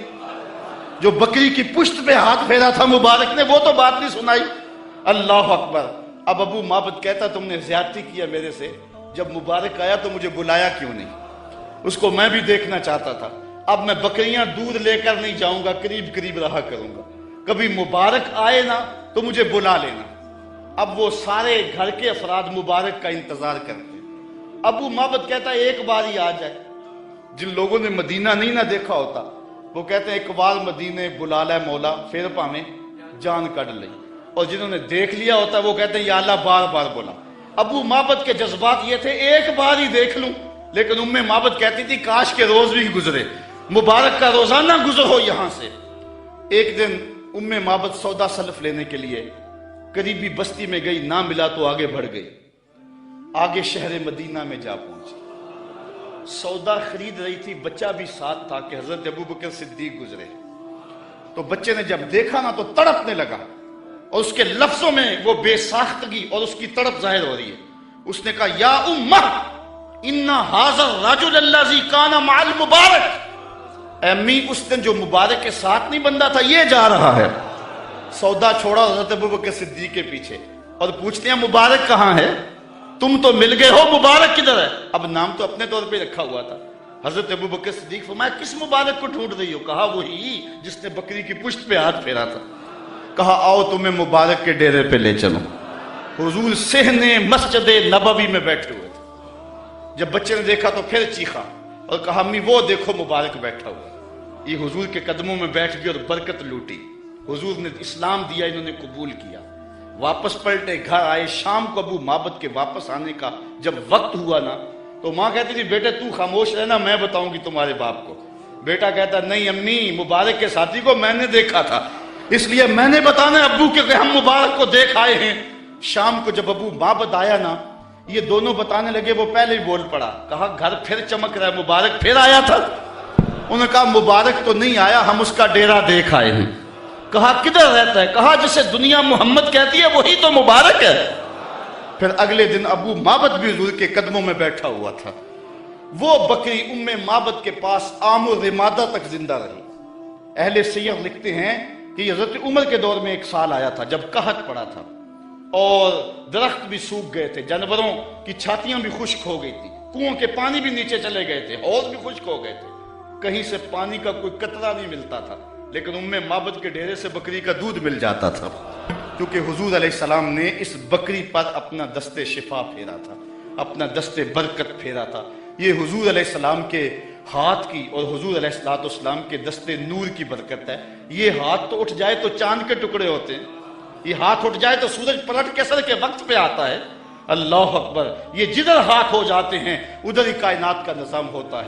جو بکری کی پشت پہ ہاتھ پھیرا تھا مبارک نے وہ تو بات نہیں سنائی. اللہ اکبر. اب ابو مابت کہتا تم نے زیادتی کیا میرے سے, جب مبارک آیا تو مجھے بلایا کیوں نہیں, اس کو میں بھی دیکھنا چاہتا تھا. اب میں بکریاں دودھ لے کر نہیں جاؤں گا, قریب قریب رہا کروں گا, کبھی مبارک آئے نا تو مجھے بلا لینا. اب وہ سارے گھر کے افراد مبارک کا انتظار کرتے ہیں. ابو مابت کہتا ہے ایک بار ہی آ جائے. جن لوگوں نے مدینہ نہیں نہ دیکھا ہوتا وہ کہتے ہیں ایک بار مدینے بلا لے مولا پھر پاویں جان کڈ لئی, اور جنہوں نے دیکھ لیا ہوتا ہے وہ کہتے ہیں یا اللہ بار بار بلا. ابو مابت کے جذبات یہ تھے ایک بار ہی دیکھ لوں, لیکن ام مابت کہتی تھی کاش کے روز بھی گزرے, مبارک کا روزانہ گزر ہو یہاں سے. ایک دن ام مابت سودا سلف لینے کے لیے قریبی بستی میں گئی, نہ ملا تو آگے بڑھ گئی, آگے شہر مدینہ میں جا پہنچی. سودا خرید رہی تھی, بچہ بھی ساتھ تھا کہ حضرت ابو بکر صدیق گزرے. تو بچے نے جب دیکھا نا تو تڑپنے لگا, اور اس کے لفظوں میں وہ بے ساختگی اور اس کی تڑپ ظاہر ہو رہی ہے. اس نے کہا یا امہ ان ھذا الرجل الذی کان مع المبارک، اے امی اس دن جو مبارک کے ساتھ نہیں بندہ تھا یہ جا رہا ہے. سودا چھوڑا حضرت ابوبکر صدیق کے پیچھے اور پوچھتے ہیں مبارک کہاں ہے؟ تم تو مل گئے ہو، مبارک کدھر ہے؟ اب نام تو اپنے طور پہ رکھا ہوا تھا. حضرت ابوبکر صدیق فرمایا کس مبارک کو ڈھونڈ رہی ہو؟ کہا وہی جس نے بکری کی پشت پہ ہاتھ پھیرا تھا. کہا آؤ تمہیں مبارک کے ڈیرے پہ لے چلو. حضور صحن مسجد نبوی میں بیٹھے ہوئے تھے. جب بچے نے دیکھا تو پھر چیخا اور کہا امی وہ دیکھو مبارک بیٹھا ہوا. یہ حضور کے قدموں میں بیٹھ گئی اور برکت لوٹی. حضور نے اسلام دیا، انہوں نے قبول کیا. واپس پلٹے گھر آئے. شام کو ابو معبد کے واپس آنے کا جب وقت ہوا نا تو ماں کہتی تھی بیٹے تو خاموش رہنا، میں بتاؤں گی تمہارے باپ کو. بیٹا کہتا نہیں امی مبارک کے ساتھی کو میں نے دیکھا تھا اس لیے میں نے بتانا ہے ابو کہ ہم مبارک کو دیکھ آئے ہیں. شام کو جب ابو معبد آیا نا یہ دونوں بتانے لگے، وہ پہلے ہی بول پڑا. کہا گھر پھر چمک رہا ہے، مبارک پھر آیا تھا؟ انہوں نے کہا مبارک تو نہیں آیا، ہم اس کا ڈیرا دیکھ آئے ہیں. کہا کدھر رہتا ہے؟ کہا جسے دنیا محمد کہتی ہے وہی تو مبارک ہے. پھر اگلے دن ابو معبد بھی حضور کے قدموں میں بیٹھا ہوا تھا. وہ بکری ام معبد کے پاس عام و رمادہ تک زندہ رہی. اہل سیر لکھتے ہیں کہ یہ حضرت عمر کے دور میں ایک سال آیا تھا جب قحط پڑا تھا اور درخت بھی سوکھ گئے تھے، جانوروں کی چھاتیاں بھی خشک ہو گئی تھی، کنووں کے پانی بھی نیچے چلے گئے تھے، حوض بھی خشک ہو گئے تھے، کہیں سے پانی کا کوئی قطرہ نہیں ملتا تھا. لیکن ام معبد کے ڈیرے سے بکری کا دودھ مل جاتا تھا کیونکہ حضور علیہ السلام نے اس بکری پر اپنا دست شفا پھیرا تھا، اپنا دست برکت پھیرا تھا. یہ حضور علیہ السلام کے ہاتھ کی اور حضور علیہ السلام کے دست نور کی برکت ہے. یہ ہاتھ تو اٹھ جائے تو چاند کے ٹکڑے ہوتے ہیں، یہ ہاتھ اٹھ جائے تو سورج پلٹ کے سر کے وقت پہ آتا ہے. اللہ اکبر. یہ جدھر ہاتھ ہو جاتے ہیں ادھر ہی کائنات کا نظام ہوتا ہے.